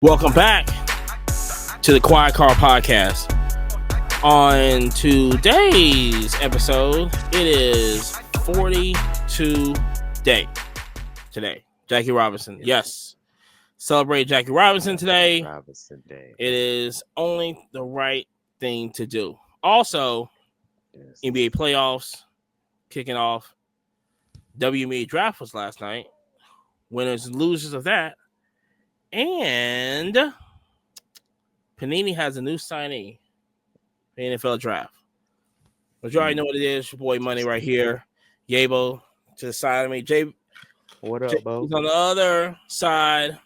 Welcome back to the Quiet Car Podcast. On today's episode, it is 42 Day today. Jackie Robinson. Yes. Celebrate Jackie Robinson today. Robinson Day. It is only the right thing to do. Also, Yes. NBA playoffs kicking off. WNBA draft was last night. Winners and losers of that. And Panini has a new signee for the NFL draft. But you already know what it is. Your boy Money right here. Yabo to the side of me. Jay, What up, Bo? he's on the other side.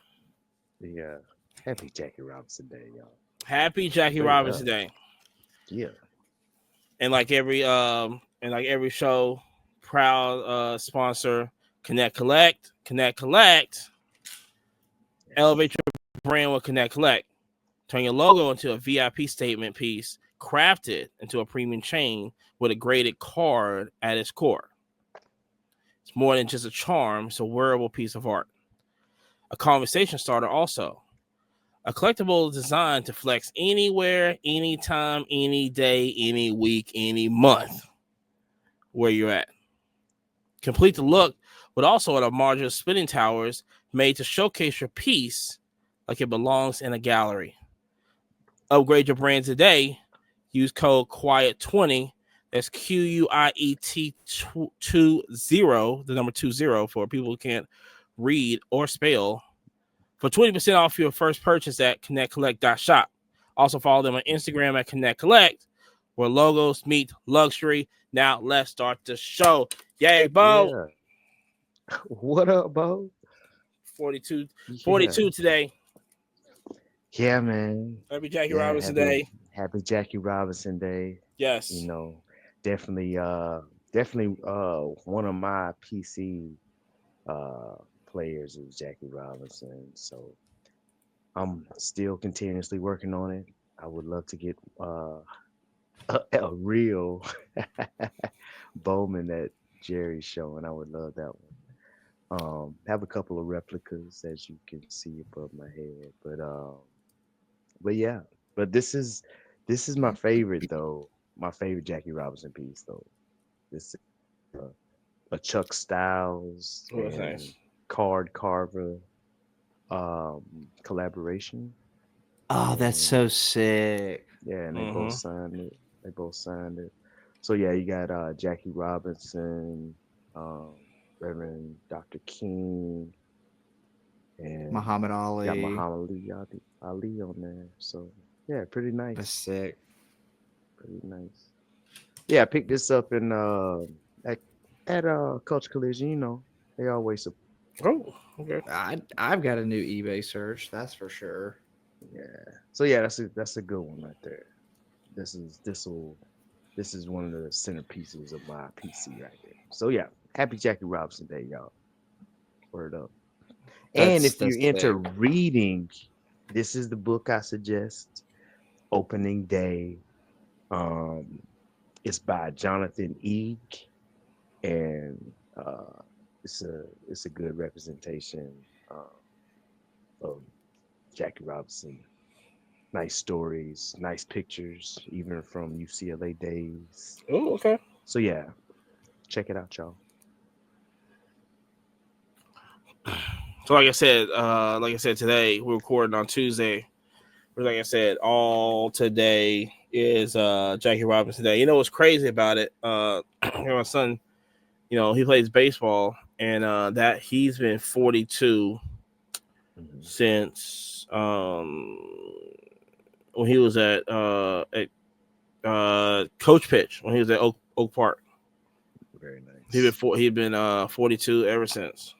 Yeah. Happy Jackie Robinson Day, y'all. Happy Jackie Robinson Day. Yeah. And like every show, proud sponsor, Connect Collect. Elevate your brand with Connect Collect. Turn your logo into a VIP statement piece, crafted into a premium chain with a graded card at its core. It's more than just a charm, it's a wearable piece of art. A conversation starter also. A collectible designed to flex anywhere, anytime, any day, any week, any month, where you're at. Complete the look with also a modular spinning towers made to showcase your piece like it belongs in a gallery. Upgrade your brand today. Use code QUIET20. That's QUIET20, the number 20 for people who can't read or spell, for 20% off your first purchase at connectcollect.shop. Also follow them on Instagram at Connect Collect, where logos meet luxury. Now let's start the show. Yay, Bo. Yeah. What up, Bo? 42 Yeah. today. Yeah, man. Happy Jackie Yeah, Robinson Day. Happy Jackie Robinson Day. Yes. You know, definitely one of my PC players is Jackie Robinson. So I'm still continuously working on it. I would love to get a real Bowman that Jerry's showing. I would love that one. Have a couple of replicas as you can see above my head, but yeah. But this is my favorite though. My favorite Jackie Robinson piece though. This is a Chuck Styles Oh, that's and nice. Card Carver collaboration. Oh, that's so sick. Yeah, and they Mhm. both signed it. So yeah, you got Jackie Robinson, um, Reverend Dr. King, and Muhammad Ali. got Muhammad Ali on there. So yeah, pretty That's nice. sick. Pretty nice. Yeah, I picked this up in at Culture Collision. You know, they always Oh, okay. I've got a new eBay search, that's for sure. yeah. So yeah, that's a good one right there. This is one of the centerpieces of my PC right there. So yeah, happy Jackie Robinson Day, y'all. Word up. And if you're into sick. reading, this is the book I suggest. Opening Day. It's by Jonathan Eeg, and it's a good representation of Jackie Robinson. Nice stories, nice pictures, even from UCLA days. Oh, okay. So yeah, check it out, y'all. So like I said today, we're recording on Tuesday. But like I said, all today is Jackie Robinson Day. You know what's crazy about it? My son, he plays baseball, and that he's been 42 Mhm. since when he was at Coach Pitch, when he was at Oak Park. Very nice. He'd been 42 ever since.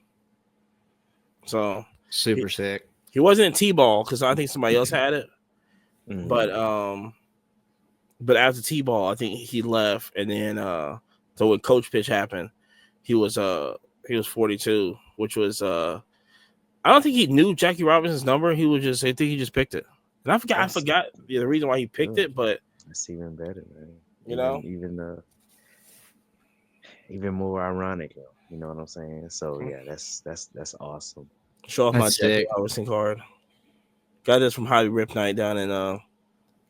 So Super sick. he wasn't in T-ball because I think somebody else had it. Mhm. But after T-ball, I think he left, and then so when Coach Pitch happened, he was 42, which was I don't think he knew Jackie Robinson's number. I think he just picked it, and I forgot the reason why he picked it, but it's even better, man. Even more ironic, you know what I'm saying? So yeah, that's awesome. show off my That's Jackie sick. Robinson card. Got this from Hobby Rip Night down in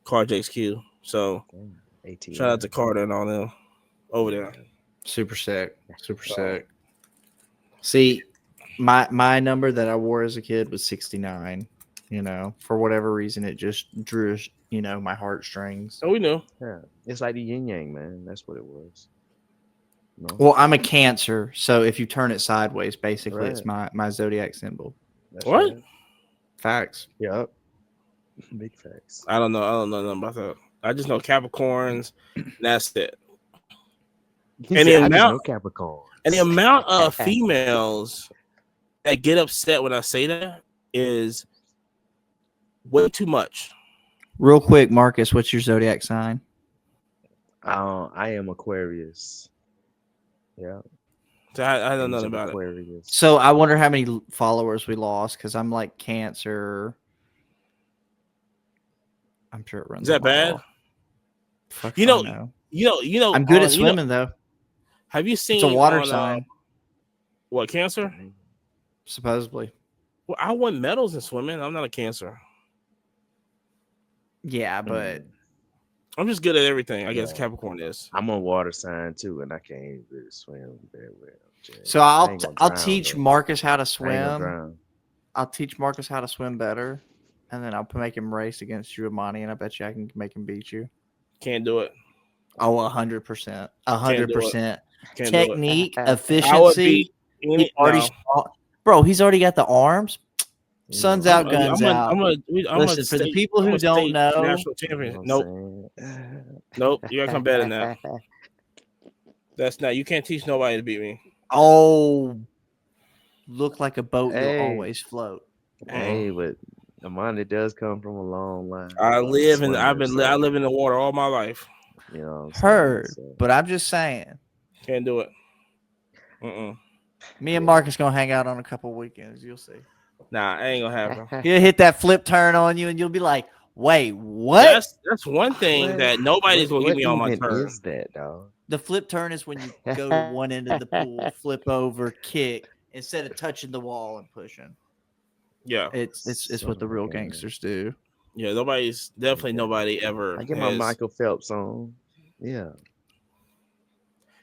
Car JXQ. So Damn, shout out to ATL. Carter and all them over there. Super sick. Super So, sick. See, my number that I wore as a kid was 69. You know, for whatever reason, it just drew, my heartstrings. we knew. Yeah, it's like the yin yang, man. That's what it was. No, Well, I'm a Cancer, so if you turn it sideways, basically, it's Right. my zodiac symbol. that's What? right. Facts. Yep. Big facts. I don't know. I don't know nothing about that. I just know Capricorns. And that's it. He And said, the I just amount know Capricorn. and the amount of females that get upset when I say that is way too much. Real quick, Marcus, what's your zodiac sign? I am Aquarius. Yeah. So I don't Age know of about it. Aquarius. So I wonder how many followers we lost because I'm like Cancer. I'm sure it runs. Is that a mile. bad? Fuck You if I know, you know. I'm good at you know- swimming though. have you seen It's a water on, sign, what, Cancer? supposedly. Well, I won medals in swimming. I'm not a Cancer. Yeah, but Mm. I'm just good at everything. I guess Yeah. Capricorn is. I'm a water sign too, and I can't really swim very well. Jay. so I I'll ain't gonna I'll drown, teach though. Marcus how to I ain't gonna swim. drown. I'll teach Marcus how to swim better, and then I'll make him race against you, Amani, and I bet you I can make him beat you. Can't do it. Oh, 100%, Can't do it. 100%. Can't do it. Technique, I would I would efficiency. beat any. He already, No. bro. He's already got the arms. Sun's Yeah. out, guns out. I'm Listen, for the people who don't know, national You champion. know what Nope, I'm saying? nope. You gotta come better than that. That's not. You can't teach nobody to beat me. oh, look like a boat, you'll Hey. always float. Hey, but Amanda does come from a long line. I of live in. swimmers, I so, live in the water all my life. You know what I'm saying? Heard, So, but I'm just saying. Can't do it. Mm-mm. Me and Marcus gonna hang out on a couple weekends. You'll see. Nah, it ain't gonna happen. He'll hit that flip turn on you, and you'll be like, "Wait, what?" That's one thing What- that nobody's gonna get what me on my even turn. is that, dog? The flip turn is when you go to one end of the pool, flip over, kick instead of touching the wall and pushing. Yeah, It's Son what the of a real gun. gangsters do. yeah. Nobody's definitely Okay. nobody ever. I get my has- Michael Phelps on. Yeah.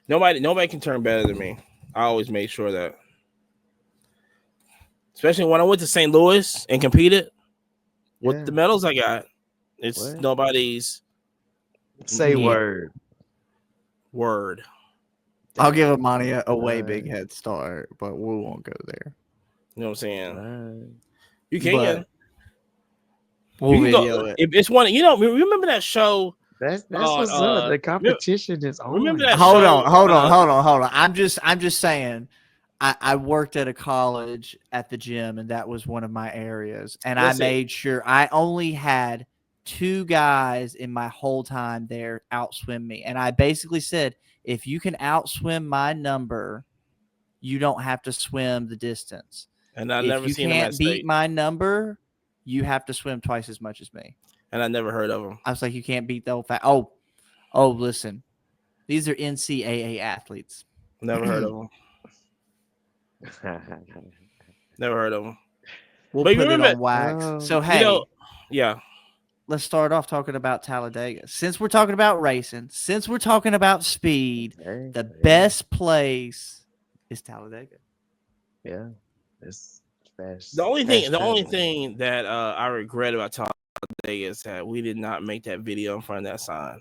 Nobody can turn better than me. I always made sure that. Especially when I went to St. Louis and competed with Yeah. the medals I got. It's What? nobody's Say Yeah. word. word. I'll give Amani a way Right. big head start, but we won't go there. You know what I'm saying? Right. You can. But we'll You can video go, it. it's one. You know, remember that show? That's Oh, what's up. The competition is on. remember that Hold show, on. I'm just saying. I worked at a college at the gym, and that was one of my areas. And Listen. I made sure I only had 2 guys in my whole time there outswim me. And I basically said, if you can outswim my number, you don't have to swim the distance. And I If never you seen him at can't beat state, my number, you have to swim twice as much as me. and I never heard of him. I was like, you can't beat the old fat. Oh, listen, these are NCAA athletes. Never heard of him. Never heard of him. We'll But you put it remember- on wax. Oh, So hey, You know, yeah. let's start off talking about Talladega. Since we're talking about racing, since we're talking about speed, Hey, the yeah, best place is Talladega. Yeah. It's fast. The only fast thing travel. that I regret about Talladega is that we did not make that video in front of that sign.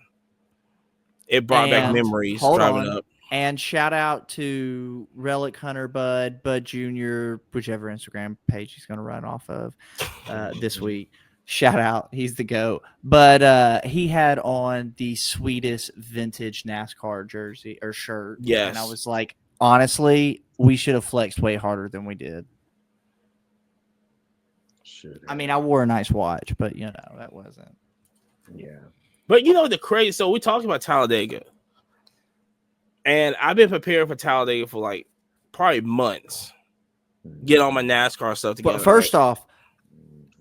It brought back And memories hold driving on. up. And shout out to Relic Hunter Bud Jr., whichever Instagram page he's going to run off of this week. Shout out. He's the GOAT. But he had on the sweetest vintage NASCAR jersey or shirt. Yes. And I was like, honestly, we should have flexed way harder than we did. Should I mean, I wore a nice watch, but, that wasn't. yeah. But you know the crazy. So we talked about Talladega, and I've been preparing for Talladega for like probably months. Get all my NASCAR stuff together. But first off,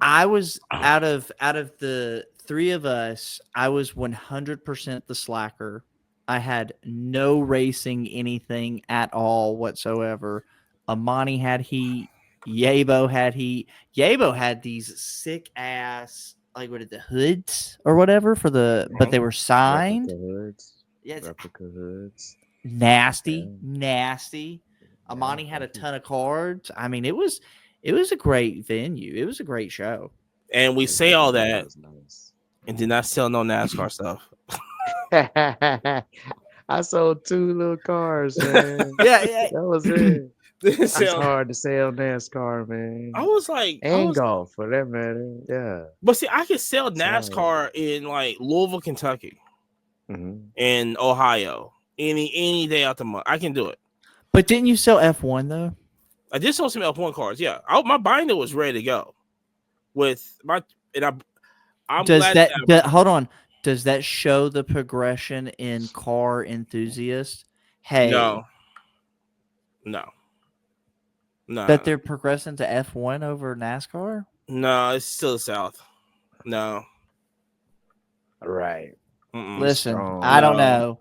I was out of the 3 of us, I was 100% the slacker. I had no racing anything at all whatsoever. Amani had heat. Yabo had these sick ass like what are the hoods or whatever for the but they were signed. Yeah, it's Replica hoods. nasty, Yeah. nasty. Yeah, Amani had a thank you. ton of cards. I mean, it was a great venue. It was a great show. And we It say all really that was nice. and did not sell no NASCAR stuff. I sold 2 little cars, man. Yeah, yeah. That was it. Didn't It's sell. hard to sell NASCAR, man. I was like, And golf, for that matter. Yeah. but see, I could sell It's hard. NASCAR in like Louisville, Kentucky, Mhm. and Ohio any day out the month. I can do it. But didn't you sell F1 though? I did sell some F1 cards. Yeah, my binder was ready to go. With my and I'm Does glad that hold on? Does that show the progression in car enthusiasts? Hey, no, that they're progressing to F1 over NASCAR? no, it's still the South. No, Right. Listen, strong. I don't No. know.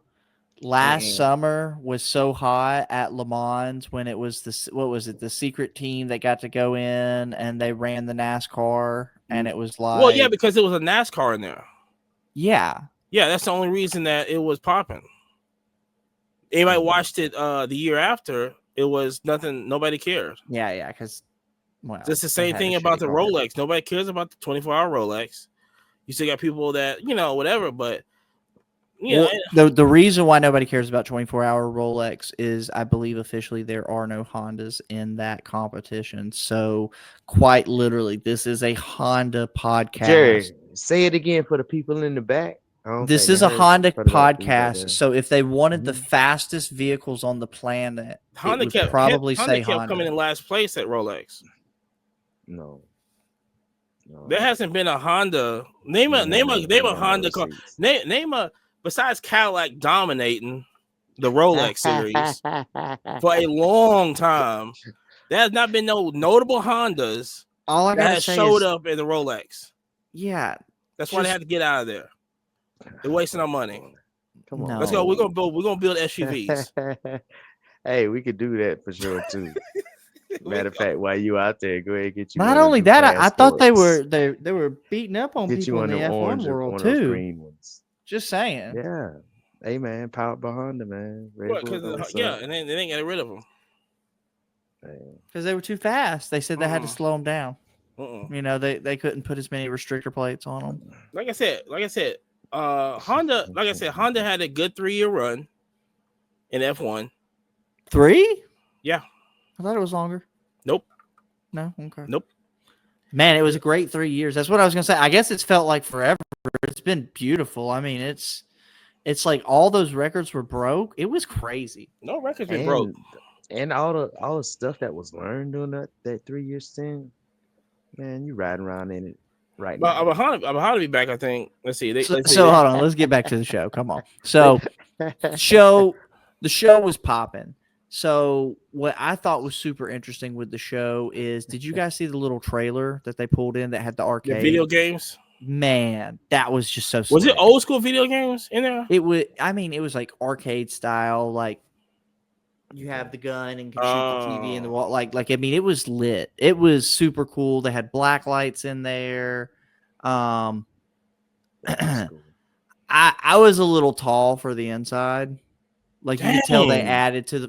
Last summer was so hot at Le Mans when it was the secret team that got to go in and they ran the NASCAR and it was like, well, yeah, because it was a NASCAR in there. yeah, that's the only reason that it was popping. Anybody watched it the year after? It was nothing. Nobody cared. yeah, because well, It's the they same had thing a about shitty the car. Rolex. Nobody cares about the 24-hour Rolex. You still got people that whatever, but The reason why nobody cares about 24-hour Rolex is I believe officially there are no Hondas in that competition. So quite literally, this is a Honda podcast. Jerry, say it again for the people in the back. I don't This think is they a heard Honda you. Put it up for you back podcast. there. So if they wanted the Mhm. fastest vehicles on the planet, it Honda would kept probably Honda say kept Honda. coming in last place at Rolex. No. There hasn't been a Honda. Name a Honda car. Name a besides Cadillac dominating the Rolex series for a long time. There has not been no notable Hondas All I that gotta has say showed is, up in the Rolex. yeah, That's why they had to get out of there. They're wasting our money. Come on. Let's go. We're gonna build SUVs. Hey, we could do that for sure too. Matter of fact, while you out there, go ahead and get you. not one of only them that, I thought they passports. were beating up on Get you people in one of the them F1 orange, world one of those too. green ones. Just saying. Yeah. Hey man, powered by Honda, man. Red Bull, what's up? And then they ain't got rid of them. Because they were too fast. They said they had to slow them down. You know, they couldn't put as many restrictor plates on them. Like I said, Honda. Like I said, Honda had a good 3-year run in F1. 3? Yeah. I thought it was longer. Nope. No. Okay. Nope. Man, it was a great 3 years. That's what I was gonna say. I guess it's felt like forever. It's been beautiful. I mean, it's like all those records were broke. It was crazy. No records been broke. And all the stuff that was learned during that 3-year stint, man, you riding around in it right now. I'm a Honda be back. I think. Let's see. So hold on. Let's get back to the show. Come on. So the show was popping. So what I thought was super interesting with the show is, did you guys see the little trailer that they pulled in that had the arcade? The video games? Man, that was just so Was slick. it old school video games in there? It was like arcade style, like you have the gun and can shoot the TV in the wall. Like I mean, it was lit. It was super cool. They had black lights in there. I was a little tall for the inside. Like you could tell they added to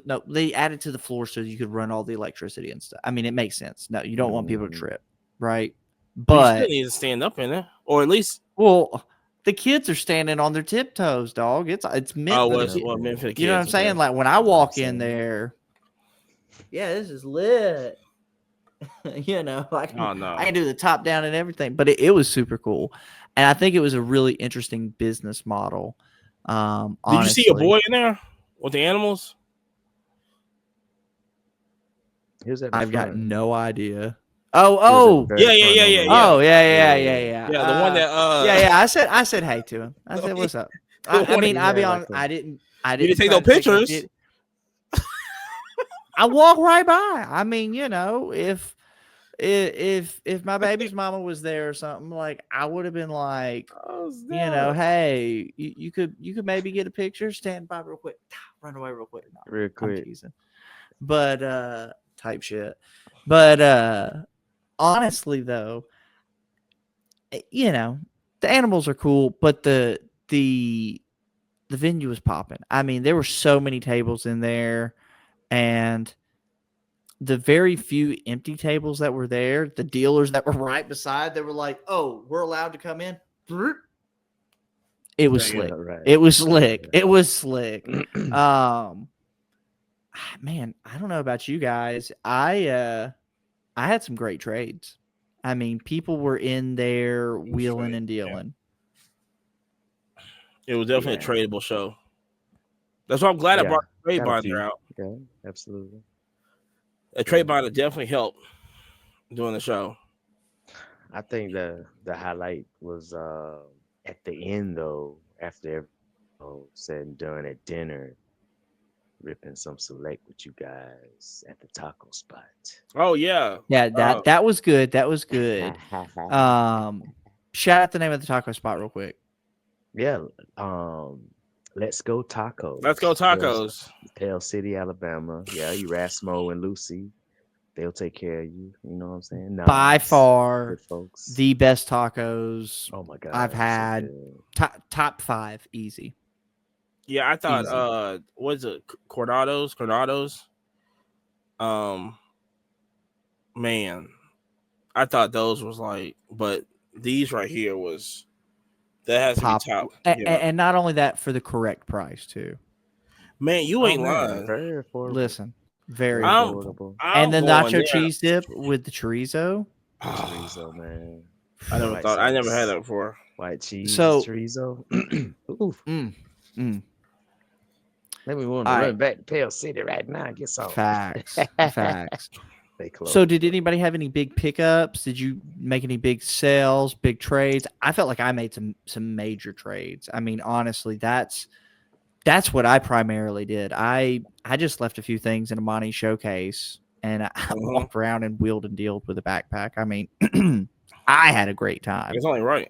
the floor so you could run all the electricity and stuff. I mean, it makes sense. No, you don't want people to trip, right? But you still need to stand up in it, or at least the kids are standing on their tiptoes, dog. It's meant. Meant for the kids. You know what I'm saying? Like when I walk in there, yeah, this is lit. You know, I can do the top down and everything, but it was super cool, and I think it was a really interesting business model. Did you see a boy in there with the animals? I've got no idea. Yeah. Oh yeah. Yeah, the one that I said hey to him. I said what's up. I mean, I'll be honest. I didn't. You didn't take no pictures. I walk right by. I mean, you know, if my baby's mama was there or something, like I would have been like, you know, hey, you could maybe get a picture, stand by real quick, run away real quick. No, real quick. I'm teasing. But type shit. But honestly, though, you know, the animals are cool, but the venue was popping. I mean, there were so many tables in there, and the very few empty tables that were there, the dealers that were right beside, they were like, "Oh, we're allowed to come in." It was Yeah, slick. right. It was slick. It was slick. Man, I don't know about you guys. I had some great trades. I mean, people were in there wheeling and dealing. it was definitely Yeah. a tradable show. That's why I'm glad I Yeah, brought the trade got a binder few. out. Yeah, absolutely. A trade binder definitely helped doing the show. I think the highlight was at the end though, after said and done at dinner, ripping some select with you guys at the taco spot. Oh yeah, Yeah, that was good. That was good. Shout out the name of the taco spot real quick. Yeah, let's go tacos. let's go tacos. Pale City, Alabama. Yeah, Erasmo and Lucy. They'll take care of you. You know what I'm saying? By Nice. far, Good folks. the best tacos Oh my God. I've so had. good. Top 5, easy. Yeah, I thought Easy. what is it, Cornados? Man, I thought those was like, but these right here was that has Pop. to be top. And not only that, for the correct price too. Man, you Oh ain't man, lying. very affordable. Listen, very Very I'm, affordable. I'm And the going nacho there. cheese dip with the chorizo. Chorizo, man. I never White thought. I never had sauce, that before. white cheese, So- chorizo. Oof. Let me want to All run right. back to Pale City right now and get some. Facts. Facts. They close. So did anybody have any big pickups? Did you make any big sales, big trades? I felt like I made some major trades. I mean, honestly, that's what I primarily did. I just left a few things in a Monty showcase, and I walked around and wheeled and dealed with a backpack. I mean, I had a great time. It's only right,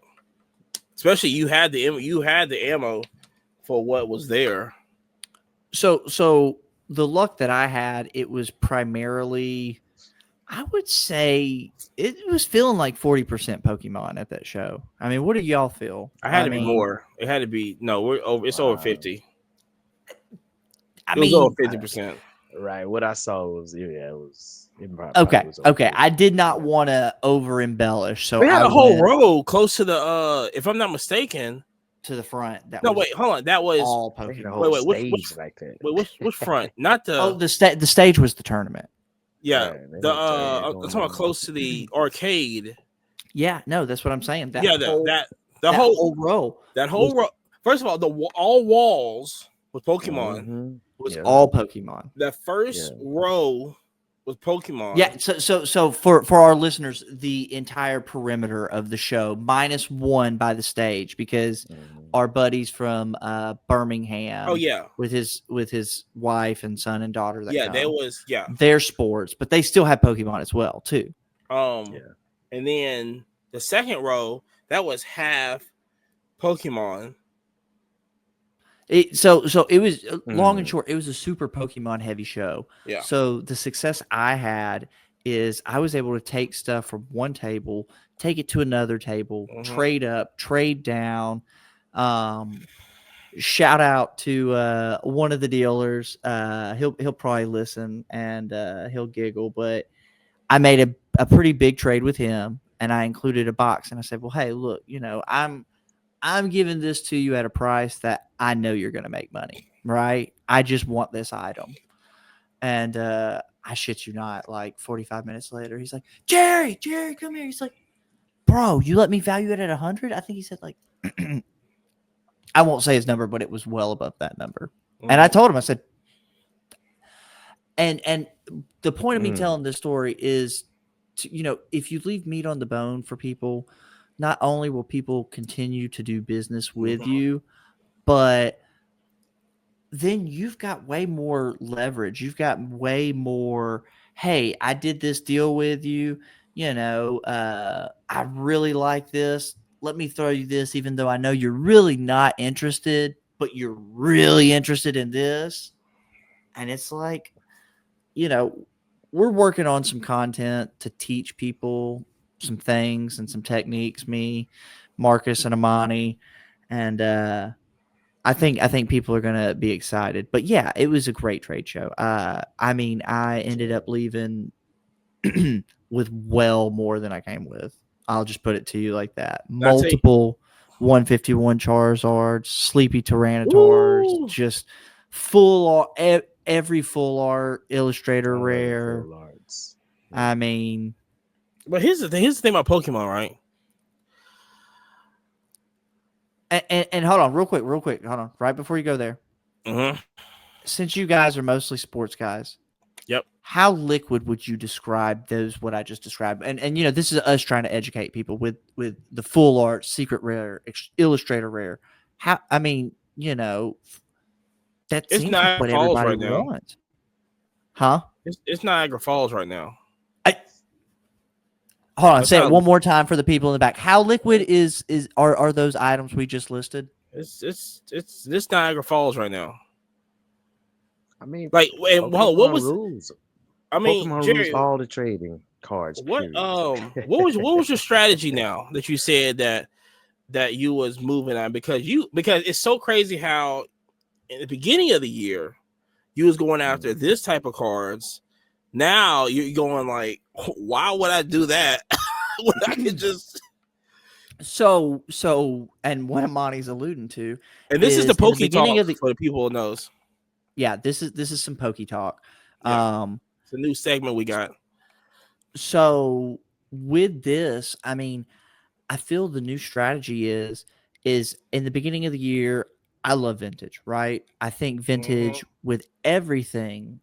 especially you had the ammo for what was there. So the luck that I had, it was primarily, I would say, it was feeling like 40% Pokemon at that show. I mean, what do y'all feel? I had to be more. It had to be no. We're over. It's over 50. I It was mean, over 50%. Right. What I saw was it was. It probably okay, was over okay. 50. I did not want to over embellish, so We had I a whole went row close to the. If I'm not mistaken. to the front. That No, was wait, hold on. That was all They had a Pokemon. whole Wait, stage like that. wait, which front? Not the. Oh, the stage was the tournament. Yeah, Right, they the. had a tournament I'm going talking about on. close to the arcade. Yeah, no, that's what I'm saying. That Yeah, whole, that that whole whole row row. First of all, all walls with Pokemon. Mhm. was Yeah. all Pokemon. The first row was Pokemon. Yeah, so for our listeners, the entire perimeter of the show -1 by the stage, because Mhm. our buddies from Birmingham, Oh yeah, with his wife and son and daughter that yeah. come, There was their sports, but they still have Pokemon as well too. Yeah. And then the second row that was half Pokemon. So it was long and short. It was a super Pokemon heavy show. Yeah. So the success I had is I was able to take stuff from one table, take it to another table, trade up, trade down. Shout out to one of the dealers. He'll probably listen and he'll giggle, but I made a pretty big trade with him, and I included a box. And I said, "Well, hey, look, I'm giving this to you at a price that I know you're going to make money, right? I just want this item." And I shit you not, like 45 minutes later, he's like, Jerry, come here. He's like, "Bro, you let me value it at 100?" I think he said like, I won't say his number, but it was well above that number. And I told him, I said, and the point of me telling this story is, if you leave meat on the bone for people, not only will people continue to do business with you, but then you've got way more leverage. You've got way more, hey, I did this deal with you. I really like this. Let me throw you this, even though I know you're really not interested, but you're really interested in this. And it's like, we're working on some content to teach people some things and some techniques. Me, Marcus, and Amani, and I think people are gonna be excited. But yeah, it was a great trade show. I mean, I ended up leaving with well more than I came with. I'll just put it to you like that. I tell you, Multiple 151 Charizards, Sleepy Tyranitar's, woo! just full art, every full art Illustrator I love the rare. full arts. I mean, But here's the thing. Here's the thing about Pokemon, right? and hold on, real quick, hold on, right before you go there. Mm-hmm. Since you guys are mostly sports guys, Yep. how liquid would you describe those? What I just described, and you know, this is us trying to educate people with the full art, secret rare, Illustrator rare. How? I mean, you know, that It's seems like Niagara what Falls everybody right now. wants, huh? It's Niagara Falls right now. Hold on, That's say it how one more time for the people in the back. How liquid are those items we just listed? it's this Niagara Falls right now. I mean, Like, and hold on, what Pokemon was? rules. I mean, Pokemon rules Jerry, all the trading cards. Period. what was your strategy now that you said that you was moving on because it's so crazy how in the beginning of the year you was going after this type of cards. Now you're going like, why would I do that when I could just? So, and what Amani's alluding to, And this is the in the beginning Poketalk of the for the people who knows. yeah, this is some Poketalk. Yeah. It's a new segment we got. So with this, I mean, I feel the new strategy is in the beginning of the year, I love vintage, right? I think vintage with everything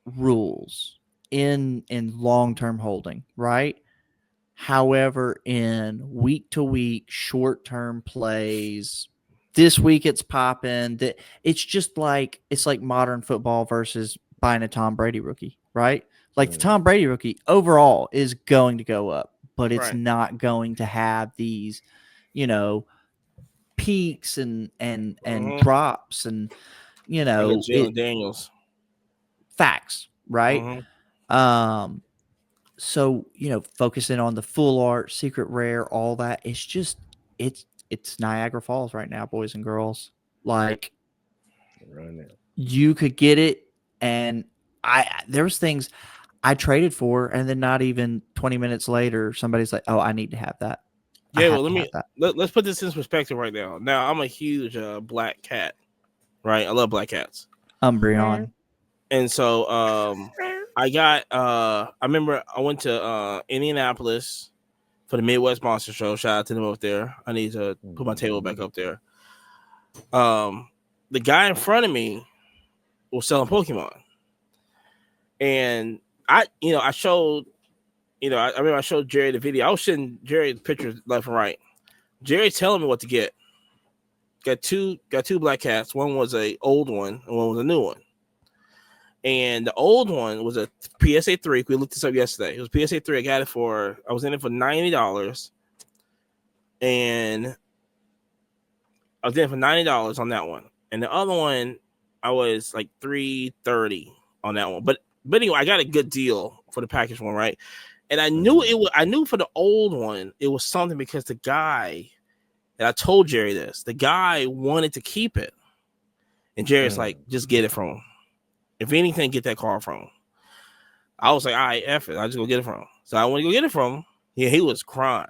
rules in long-term holding, right? However, in week to week, short-term plays, this week it's popping. That it's just like it's like modern football versus buying a Tom Brady rookie, right? Like the Tom Brady rookie overall is going to go up, but it's Right. not going to have these, you know, peaks and drops and you And the know Jalen Daniels. facts, right? So you know, focusing on the full art, secret rare, all that. It's just it's Niagara Falls right now, boys and girls. Like you could get it, and there was things I traded for, and then not even 20 minutes later, somebody's like, "Oh, I need to have that." Yeah, well, let's put this in perspective right now. Now, I'm a huge black cat, right? I love black cats. Umbreon. And so I got I remember I went to Indianapolis for the Midwest Monster Show. Shout out to them up there. I need to put my table back up there. The guy in front of me was selling Pokemon. And I showed, I remember I showed Jerry the video. I was showing Jerry the pictures left and right. Jerry telling me what to get. Got two black cats. One was a old one and one was a new one. And the old one was a PSA 3. We looked this up yesterday. It was PSA 3. I was in it for $90. And I was in it for $90 on that one. And the other one, I was like $330 on that one. But anyway, I got a good deal for the package one, right? And I knew I knew for the old one, it was something because the guy, and I told Jerry this, the guy wanted to keep it. And Jerry's like, just get it from him. If anything, get that car from him. I was like, all right, F it. I just go get it from him. So I went to go get it from him. Yeah, he was crying,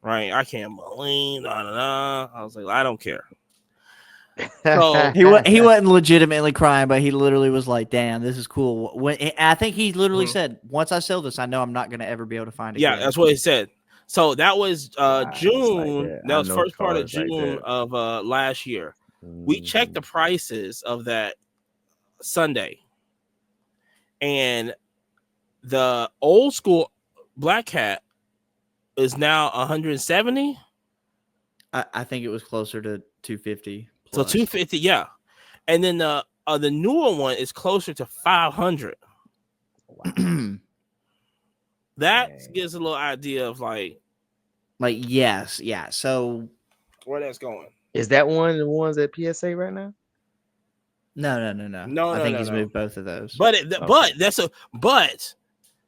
right? I can't believe, I was like, I don't care. So he wasn't legitimately crying, but he literally was like, "Damn, this is cool." I think he literally said, "Once I sell this, I know I'm not going to ever be able to find it." Yeah, again. that's what he said. So that was June. Like that was first part of June of last year. We checked the prices of that Sunday, and the old school black cat is now 170. I think it was closer to 250. So 250, yeah. And then the newer one is closer to 500. Wow. That gives a little idea of like yes, yeah. So where that's going. Is that one of the ones at PSA right now? No. I think he's moved both of those. But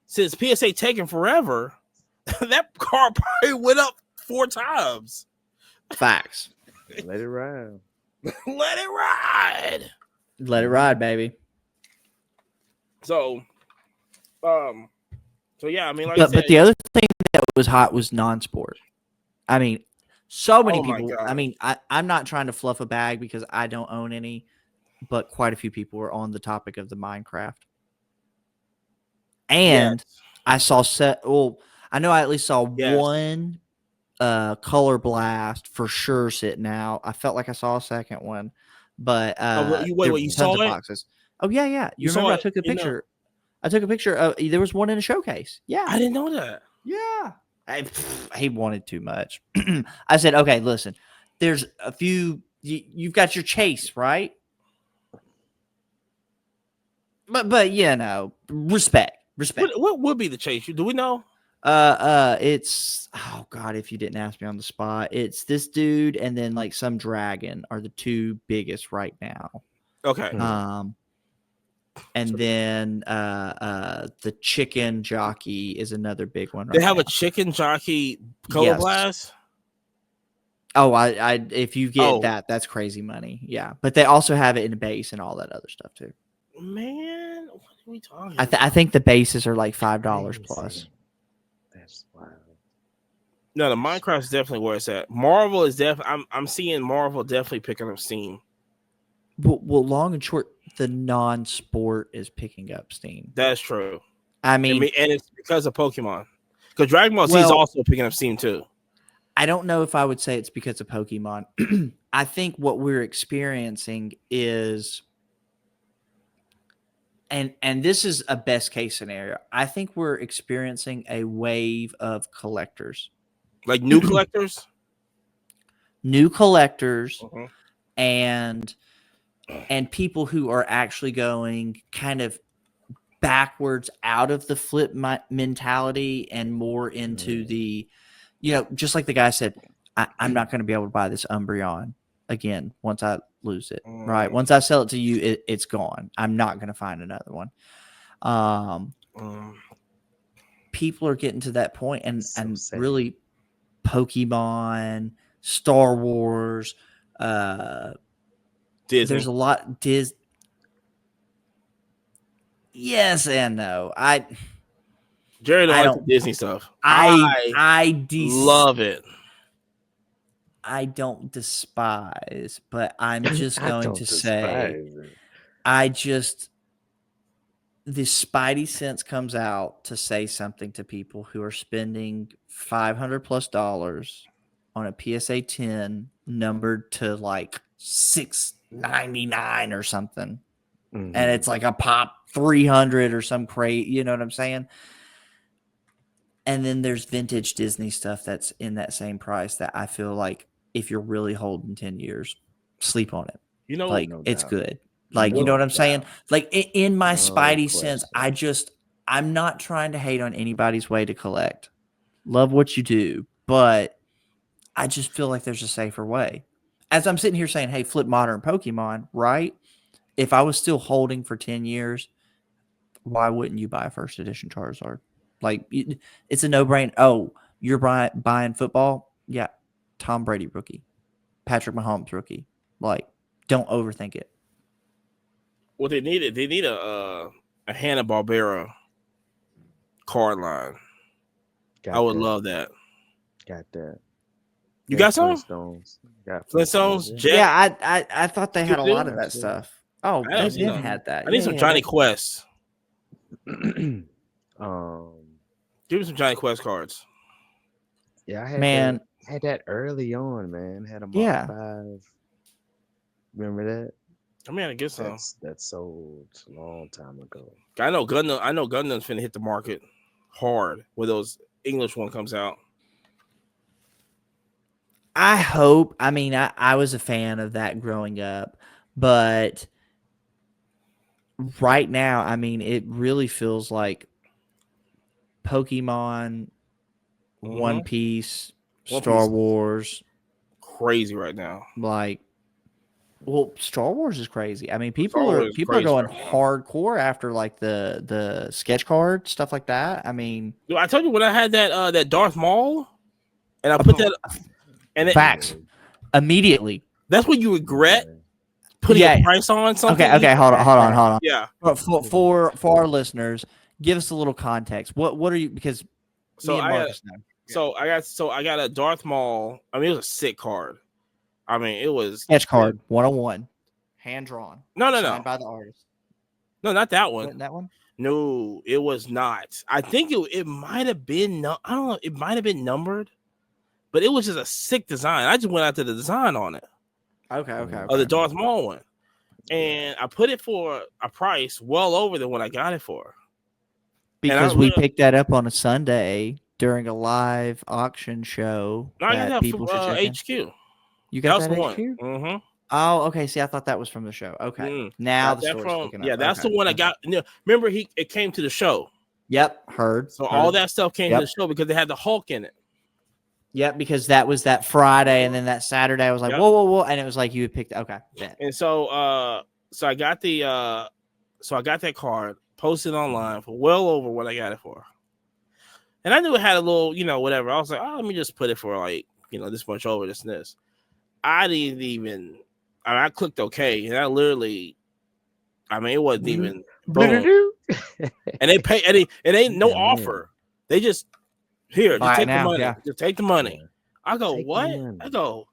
since PSA taking forever, that car probably went up 4 times. Facts. Let it ride. Let it ride. Let it ride, baby. So, yeah, I mean, like But, I said, but the other thing that was hot was non-sport. I mean, so many Oh my people. God. I mean, I'm not trying to fluff a bag because I don't own any, but quite a few people were on the topic of the Minecraft. And yes. I saw I know I at least saw Yes. one Color Blast for sure sitting out. I felt like I saw a second one, but You there were you tons saw of it? boxes. Oh yeah. You saw remember I it, took a you know. picture. I took a picture. There was one in a showcase. Yeah, I didn't know that. yeah. He wanted too much. I said, okay, listen. There's a few. You've got your chase, right? But you know, respect. What would be the chase? Do we know? It's oh god, if you didn't ask me on the spot, it's this dude and then like some dragon are the two biggest right now. Okay. And then the chicken jockey is another big one. They Right have now. a chicken jockey color Yes. blast. Oh, I if you get Oh. that, that's crazy money. Yeah, but they also have it in the base and all that other stuff too. Man, what are we talking I think the bases are like $5 plus. That's wild. No, the Minecraft is definitely where it's at. Marvel is definitely. I'm seeing Marvel definitely picking up steam. Well, long and short, the non-sport is picking up steam. That's true. I mean, And it's because of Pokemon. Because Dragon Ball Z is also picking up steam too. I don't know if I would say it's because of Pokemon. I think what we're experiencing is, and this is a best case scenario. I think we're experiencing a wave of collectors, like new collectors, and people who are actually going kind of backwards out of the flip mentality and more into the, just like the guy said, I'm not going to be able to buy this Umbreon again once I lose it. Right? Once I sell it to you, it's gone. I'm not going to find another one. People are getting to that point, and really, Pokemon, Star Wars, Disney. There's a lot. Yes and no. Jerry don't like the Disney stuff. I love it. I don't despise, but I'm just going to say, the Spidey sense comes out to say something to people who are spending $500+ on a PSA 10 numbered to like $699 or something. And it's like a pop 300 or some crate, you know what I'm saying? And then there's vintage Disney stuff that's in that same price that I feel like if you're really holding 10 years, sleep on it. Like, it's good. Like, you know what I'm saying? Like, in my Spidey sense, I'm not trying to hate on anybody's way to collect. Love what you do, but I just feel like there's a safer way. As I'm sitting here saying, hey, flip modern Pokemon, right? If I was still holding for 10 years, why wouldn't you buy a first edition Charizard? Like, it's a no-brainer. Oh, you're buying football? Yeah. Tom Brady rookie. Patrick Mahomes rookie. Like, don't overthink it. What they need a Hanna-Barbera card line. I would love that. Got that. You got some? Flintstones. Yeah, I thought they had a lot of that stuff. Oh, they didn't have that. I need some Johnny Quest. Give me some Johnny Quest cards. Yeah, I had that early on, man. Had them all 5. Remember that? I mean, I guess so. That's sold a long time ago. I know Gundam's finna hit the market hard when those English one comes out. I hope. I mean, I was a fan of that growing up, but right now, I mean, it really feels like Pokemon, One Piece, Star Wars, crazy right now. Like, Well, Star Wars is crazy. I mean, Star people Wars is are crazy going right now. hardcore after like the sketch card stuff like that. I mean, Dude, I told you when I had that Darth Maul, and I put that, and facts immediately. that's when you regret Yeah. putting a Yeah. price on something. Okay. Hold on. Yeah. But for our listeners, give us a little context. What are you? Because So me and I got Marcus know. I got a Darth Maul. I mean, it was a sick card. I mean, it was Sketch card 101, hand drawn, no, signed by the artist. no, not that one. Wasn't that one? No, it was not. I think it might have been. No, I don't know. It might have been numbered, but it was just a sick design. I just went out to the design on it Okay. of the Darth Maul one, and I put it for a price well over than what I got it for. Because we picked that up on a Sunday during a live auction show No, I got that people from should check in. HQ. You got That that was HQ? the one. Mm-hmm. Oh, okay. See, I thought that was from the show. Okay. Now Got the that story's from picking up. that's Okay. the one I got. Remember, it came to the show. Yep. Heard. So all that stuff came to the show because they had the Hulk in it. Yep, because that was that Friday, and then that Saturday I was like, whoa, and it was like you had picked. Okay, bet. And so I got that card posted online for well over what I got it for, and I knew it had a little, whatever. I was like, oh, let me just put it for like, this much over this and this. I didn't even. I clicked OK, and I literally, it wasn't even boom. And they pay, and it ain't no offer. They just here, just take the money. Yeah. Just take the money. Yeah. I go, what? I go,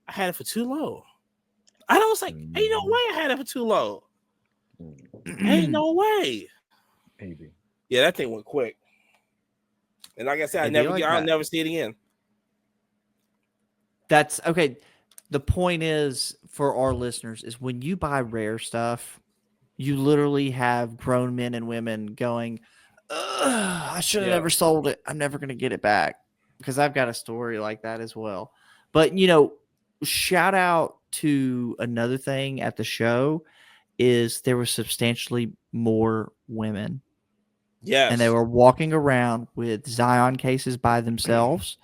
I had it for too low. I was like, ain't no way I had it for too low. Ain't no way. Maybe. Yeah, that thing went quick. And like I said, I'll never see it again. That's okay. The point is for our listeners is when you buy rare stuff, you literally have grown men and women going, I should have never sold it. I'm never going to get it back, because I've got a story like that as well. But, shout out to another thing at the show is there were substantially more women. Yes. And they were walking around with Zion cases by themselves.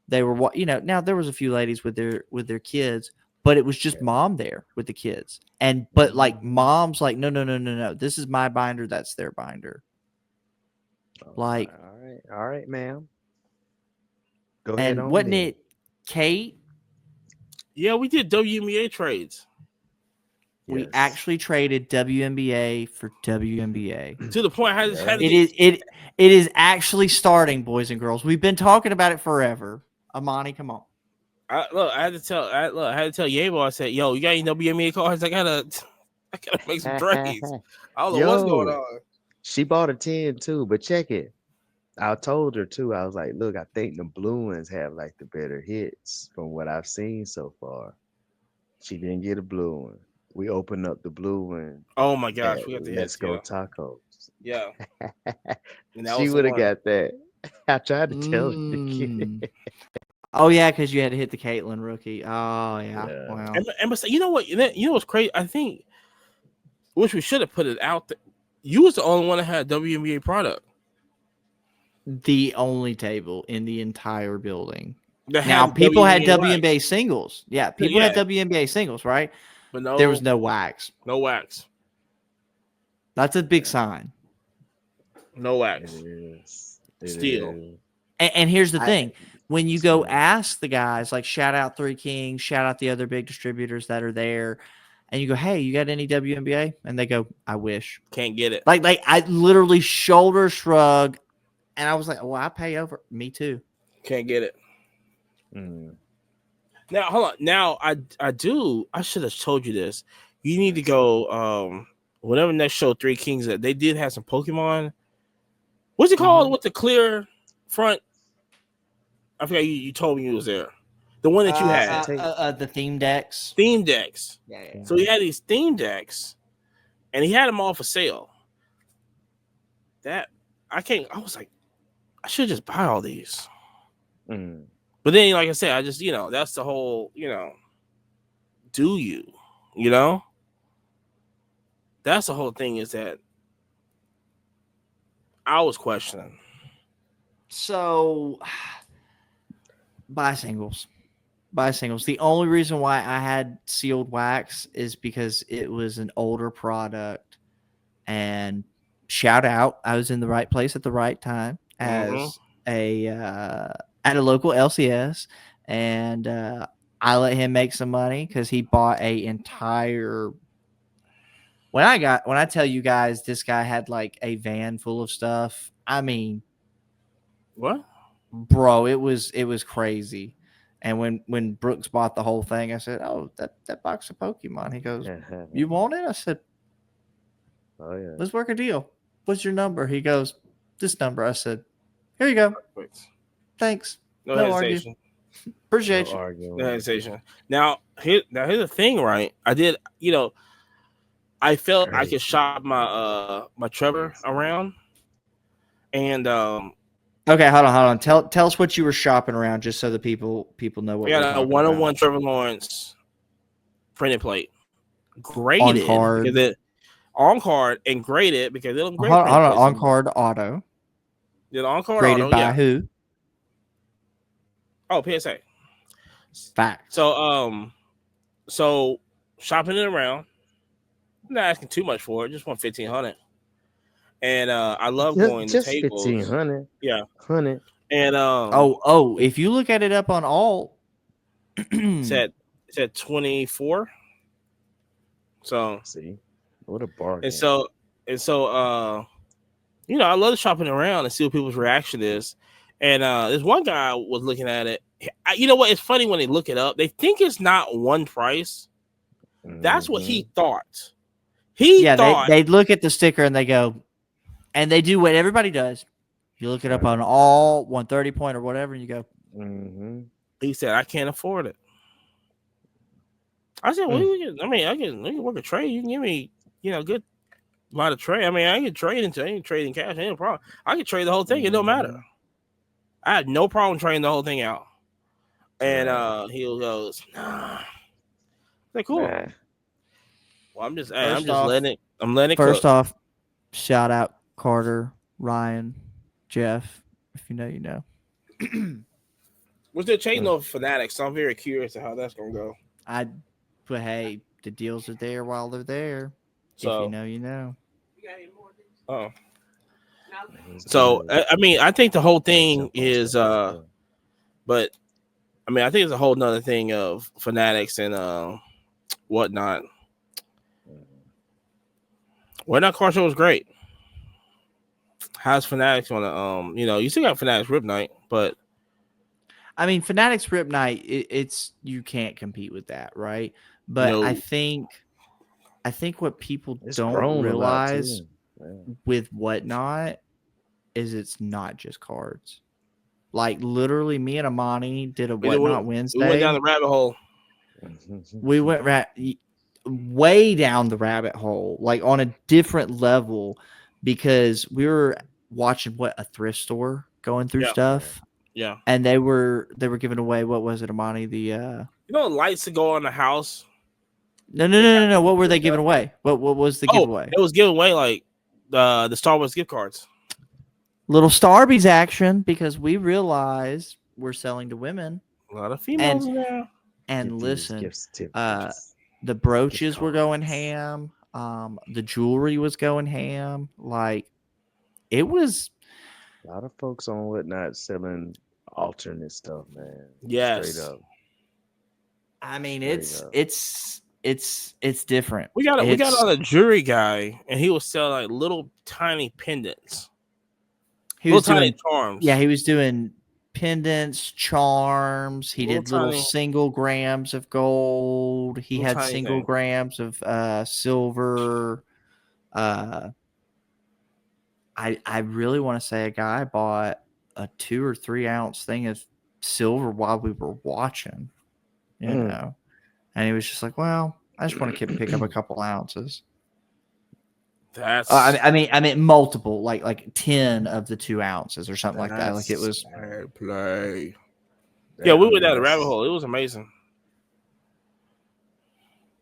They were, now there was a few ladies with their kids, but it was just mom there with the kids. But like mom's like, no. This is my binder. That's their binder. Like, all right, ma'am. Go ahead. And wasn't it Kate? Yeah, we did WNBA trades. We actually traded WNBA for WNBA. To the point, it is actually starting, boys and girls. We've been talking about it forever. Amani, come on. I had to tell Wnba. I said, "Yo, you got any WNBA cards? I gotta make some trades. I don't know what's going on." She bought a 10 too, but check it. I told her too. I was like, "Look, I think the blue ones have like the better hits from what I've seen so far." She didn't get a blue one. We opened up the blue one. Oh my gosh, we got the Let's Go Tacos. Yeah, she would have got that. I tried to tell her. Oh yeah, because you had to hit the Caitlyn rookie. Oh yeah. Wow. And you know what? What's crazy? I think, which we should have put it out there. You was the only one that had WNBA product. The only table in the entire building. Now people had WNBA singles. Yeah, people had WNBA singles, right? But no, there was no wax. No wax. That's a big sign. No wax. Still. And here's the thing. When you go ask the guys, like shout out Three Kings, shout out the other big distributors that are there, and you go, hey, you got any WNBA? And they go, I wish. Can't get it. Like I literally shoulder shrug, and I was like, well, I pay over. Me too. Can't get it. Now, hold on. Now, I should have told you this. You need to go, whatever next show Three Kings that they did have some Pokemon. What's it called with the clear front? I forgot you told me you was there. The one that you had. The theme decks. Theme decks. Yeah. So he had these theme decks, and he had them all for sale. I was like, I should just buy all these. But then, like I said, I just, that's the whole, do you? That's the whole thing, is that I was questioning. So, buy singles. Buy singles. The only reason why I had sealed wax is because it was an older product. And shout out, I was in the right place at the right time Mm-hmm. as at a local LCS, and I let him make some money because he bought a entire. When I tell you guys, this guy had like a van full of stuff. I mean, What? bro, it was crazy. And when Brooks bought the whole thing, I said, "Oh, that box of Pokemon." He goes, "You want it?" I said, Oh yeah. "Let's work a deal. What's your number?" He goes, "This number." I said, "Here you go. Wait. Thanks. No No argue. hesitation. No Appreciate you." No arguing. hesitation. Here's the thing, right? I did, I felt I could Crazy. shop my Trevor around, and Okay, hold on. Tell us what you were shopping around, just so the people know I what we're got a talking about. 101 Trevor Lawrence printed plate, On graded because card. it on card and graded because they don't grade Hold printed on. plates On anymore. card auto. Did on card Graded auto, by yeah. who? Oh, PSA. Facts. So shopping it around, I'm not asking too much for it, just 1,500. And I love going to Just tables. 1,500. Yeah. 100. And If you look at it up on alt, said 24. So See, what a bargain. and so I love shopping around and see what people's reaction is. And this one guy was looking at it. You know what? It's funny when they look it up. They think it's not one price. That's what he thought. He thought they look at the sticker and they go, and they do what everybody does. You look it up on all 130 point or whatever, and you go, he said, I can't afford it. I said, well, I can work a trade. You can give me, good amount of trade. I mean, I can trade in cash. Ain't no problem. I can trade the whole thing. It don't matter. I had no problem trading the whole thing out. And he goes, nah. Like, cool. Nah. Well, I'm just off- letting it first cook. off, shout out Carter, Ryan, Jeff. If you know, you know. We're still changing over Fanatics, so I'm very curious to how that's gonna go. But hey, the deals are there while they're there. So if you know, you know. Oh. So I mean, I think the whole thing is but I mean, I think it's a whole nother thing of Fanatics and whatnot. Whatnot car show was great. How's Fanatics on the you still got Fanatics Rip Night, but I mean, Fanatics Rip Night, it's you can't compete with that, right? But No. I think what people It's don't grown a lot, realize too. Yeah. with Whatnot is it's not just cards. Like literally, me and Amani did a Whatnot Wednesday. We went down the rabbit hole. We went way down the rabbit hole, like on a different level, because we were watching a thrift store going through stuff. Yeah. And they were giving away, what was it, Amani? The lights that go on the house. No. What were they giving away? What was the giveaway? It was giving away like the Star Wars gift cards. Little Starbies action, because we realized we're selling to women. A lot of females in there. And listen, the brooches were going ham. The jewelry was going ham. Like, it was a lot of folks on Whatnot selling alternate stuff, man. Yes. Straight up. I mean, it's different. We got on a jewelry guy, and he was selling like little tiny pendants. He was doing tiny charms. Yeah, he was doing pendants, charms. He did little single grams of gold. He had single grams of silver. I really want to say a guy bought a 2 or 3 ounce thing of silver while we were watching, you know, and he was just like, well, I just want to pick up a couple ounces. That's I mean multiple, like 10 of the 2 ounces or something like that. Like, it was bad play. Yeah, we went down the rabbit hole. It was amazing.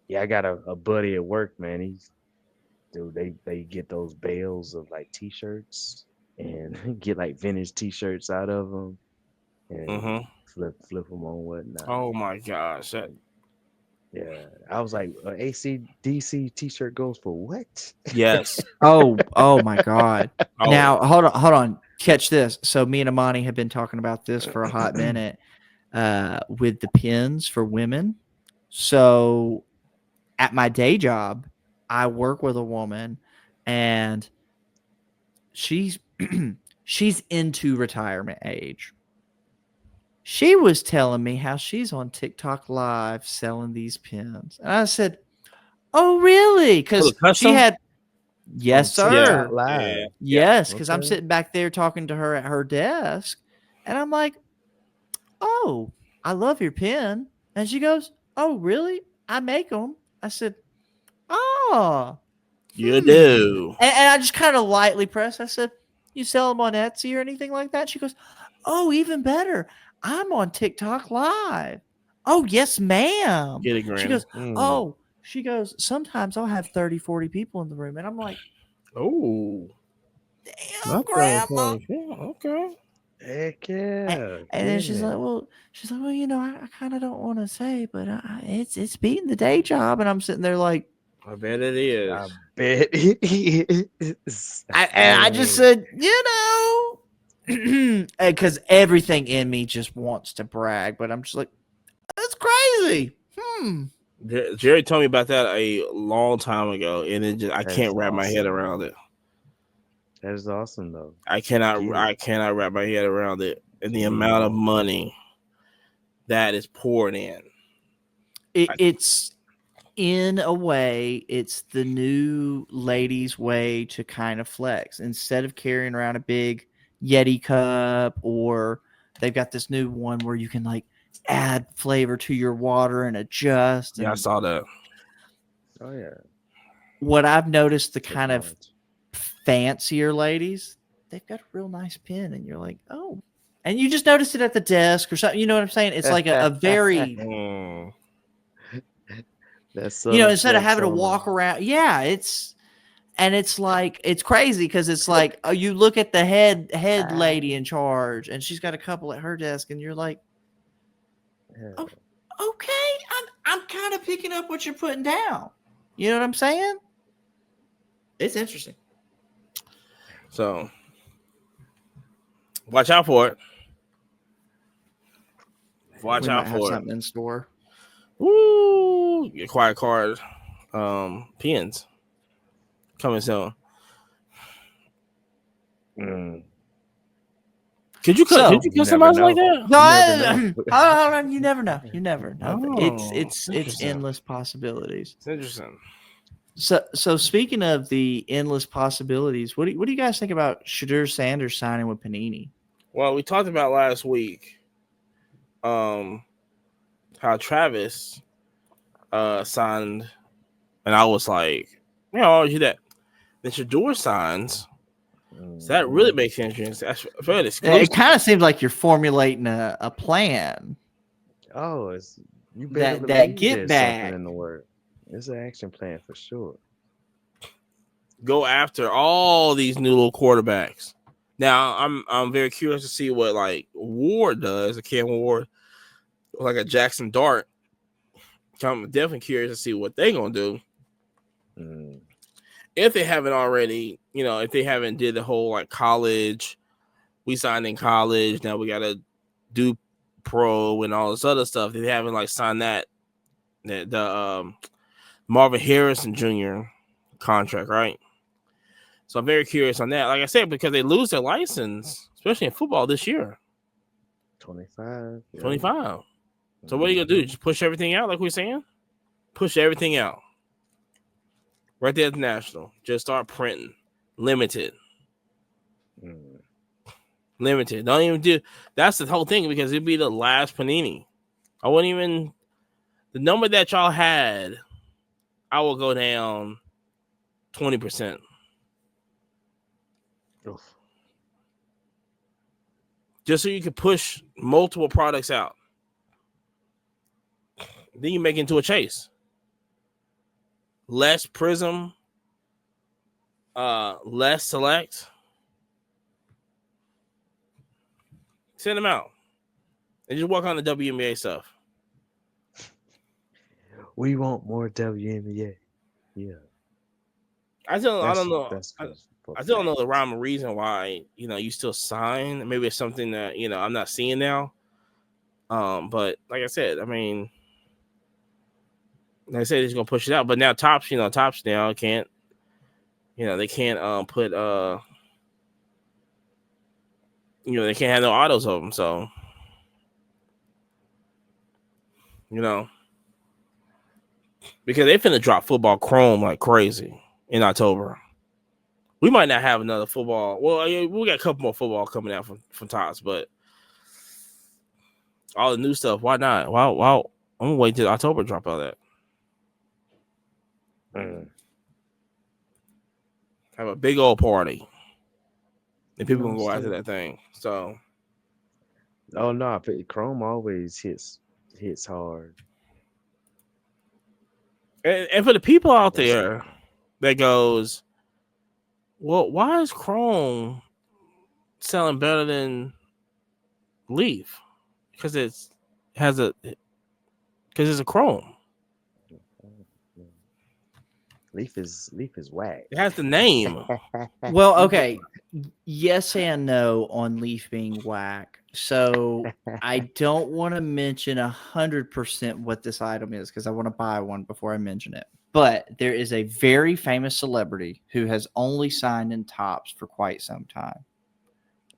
Yeah, I got a buddy at work, man. They get those bales of like t-shirts and get like vintage t-shirts out of them and flip them on whatnot. Oh my gosh. Yeah, I was like, ACDC T-shirt goes for what? Yes. Oh my God. Oh, Now hold on. Catch this. So me and Amani have been talking about this for a hot minute with the pins for women. So at my day job, I work with a woman and she's she's into retirement age. She was telling me how she's on TikTok live selling these pins. And I said, "Oh, really?" Cuz she custom? had yes, On TikTok sir. Live. Yeah. Yes, because I'm Okay. sitting back there talking to her at her desk, and I'm like, "Oh, I love your pen." And she goes, "Oh, really? I make them." I said, "Oh, You do. And I just kind of lightly pressed. I said, "You sell them on Etsy or anything like that?" She goes, "Oh, even better. I'm on TikTok Live." "Oh, yes, ma'am." Get it, She Granny. goes, "Oh," she goes, "Sometimes I'll have 30, 40 people in the room." And I'm like, Oh. "Damn, Not grandma." 30, yeah, okay. Heck And, yeah. and then she's like, "Well, I kind of don't want to say, but it's beating the day job." And I'm sitting there like, I bet it is. I bet it is. I just said, because everything in me just wants to brag, but I'm just like, that's crazy. Jerry told me about that a long time ago, and I That's can't wrap my head awesome. around it. That is awesome though. I Get cannot wrap my head around it, and the Me amount of neither. money that is poured in. It's in a way, it's the new ladies' way to kind of flex. Instead of carrying around a big Yeti cup, or they've got this new one where you can like add flavor to your water and adjust. Yeah, I And saw that. Oh yeah. what I've noticed, the kind of Technology. fancier ladies, they've got a real nice pen, and you're like, oh, and you just notice it at the desk or something. You know what I'm saying? It's like a very, Mm. That subtle instead of flex having to on them. walk around, it's like, it's crazy because it's like, you look at the head lady in charge, and she's got a couple at her desk, and you're like, Yeah. oh, okay, I'm kind of picking up what you're putting down. You know what I'm saying? It's interesting. So watch out for it. Watch We out might have for it. something in store. Woo! Your quiet card pins coming soon. Mm. Could you You never customize like know. that? No, You never know. hold on. You never know. You never know. Oh, It's interesting. endless possibilities. It's interesting. So speaking of the endless possibilities, what do you guys think about Shadur Sanders signing with Panini? Well, we talked about last week how Travis signed, and I was like, I'll do that. Then Shador signs. So that really makes sense. That's very exclusive. It kind of seems like you're formulating a plan. Oh, you better That believe get there's back. something in the work. It's an action plan for sure. Go after all these new little quarterbacks. Now I'm very curious to see what like Ward does, a Cam Ward, like a Jackson Dart. I'm definitely curious to see what they're gonna do. Mm. If they haven't already, if they haven't did the whole like college, we signed in college, now we gotta do pro and all this other stuff. They haven't like signed that the Marvin Harrison Jr. contract, right? So I'm very curious on that. Like I said, because they lose their license, especially in football this year. 25. Yeah. 25. So what are you gonna do? Just push everything out, like we're saying? Push everything out. Right there at the National. Just start printing. Limited. Mm. Limited. Don't even do. That's the whole thing, because it'd be the last Panini. I wouldn't even. The number that y'all had, I will go down 20%. Oof. Just so you can push multiple products out. Then you make it into a chase. Less Prism, less Select. Send them out. and just work on the WNBA stuff. We want more WNBA. Yeah, I don't know. that's for I still don't know the facts. rhyme or reason why you still sign. Maybe it's something that I'm not seeing now. But like I said, I mean, like I said, he's gonna push it out. But now Tops now can't. They can't put they can't have no autos of them. So because they finna drop football Chrome like crazy in October. We might not have another football. Well, we got a couple more football coming out from Tots, but all the new stuff, why not? Why I'm gonna wait till October to drop all that. Have a big old party. And people gonna go after that thing. So Oh no, Chrome always hits hard. and for the people out there that goes, well, why is Chrome selling better than Leaf? Because it's a Chrome. Leaf is whack. It has the name. Well, okay. Yes and no on Leaf being whack. So I don't want to mention 100% what this item is because I want to buy one before I mention it. But there is a very famous celebrity who has only signed in Tops for quite some time.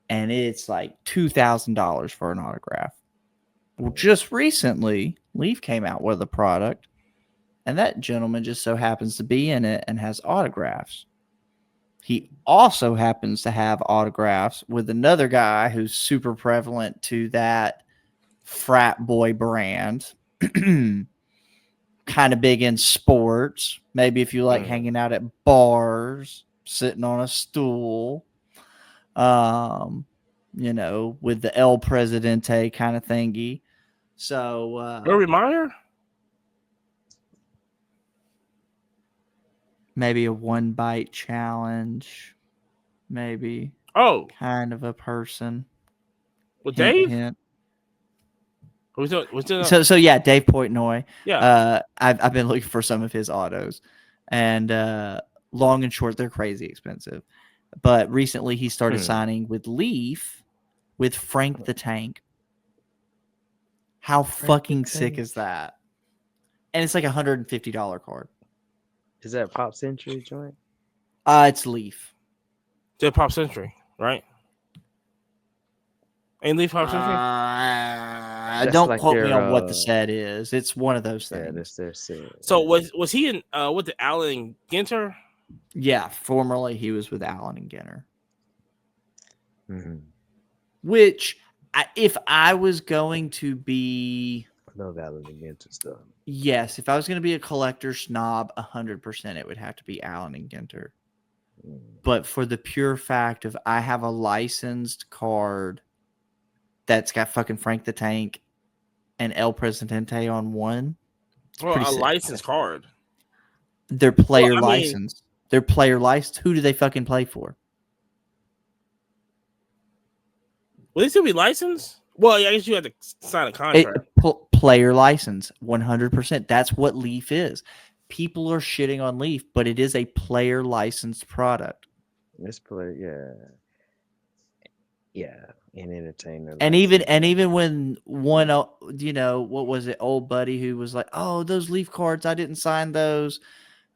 And it's like $2,000 for an autograph. Well, just recently, Leaf came out with a product, and that gentleman just so happens to be in it and has autographs. He also happens to have autographs with another guy who's super prevalent to that frat boy brand. Kind of big in sports. Maybe if you like hanging out at bars, sitting on a stool, with the El Presidente kind of thingy. So, Urban Meyer? Maybe a one bite challenge. Maybe. Oh. Kind of a person. With Dave? Hint. So yeah, Dave Portnoy. Yeah. I've been looking for some of his autos. And long and short, they're crazy expensive. But recently he started signing with Leaf with Frank the Tank. How fucking sick is that? And it's like $150 card. Is that Pop Century joint? It's Leaf. It's Pop Century, right? Ain't Leaf Pop Century? Don't like quote me on what the set is. It's one of those things. Yeah, that's their set. So was he in with the Allen Ginter? Yeah, formerly he was with Allen and Ginter. Mm-hmm. Which, if I was going to be... I love Allen and Ginter stuff. Yes, if I was going to be a collector snob, 100% it would have to be Allen and Ginter. But for the pure fact of I have a licensed card that's got fucking Frank the Tank and El Presidente on one. Well, a licensed card. They're player licensed. They're player licensed. Who do they fucking play for? Will they still be licensed? Well, I guess you have to sign a contract. Player license, 100%. That's what Leaf is. People are shitting on Leaf, but it is a player licensed product. This player, yeah, and entertainer. And even when one, what was it, old buddy who was like, oh, those Leaf cards, I didn't sign those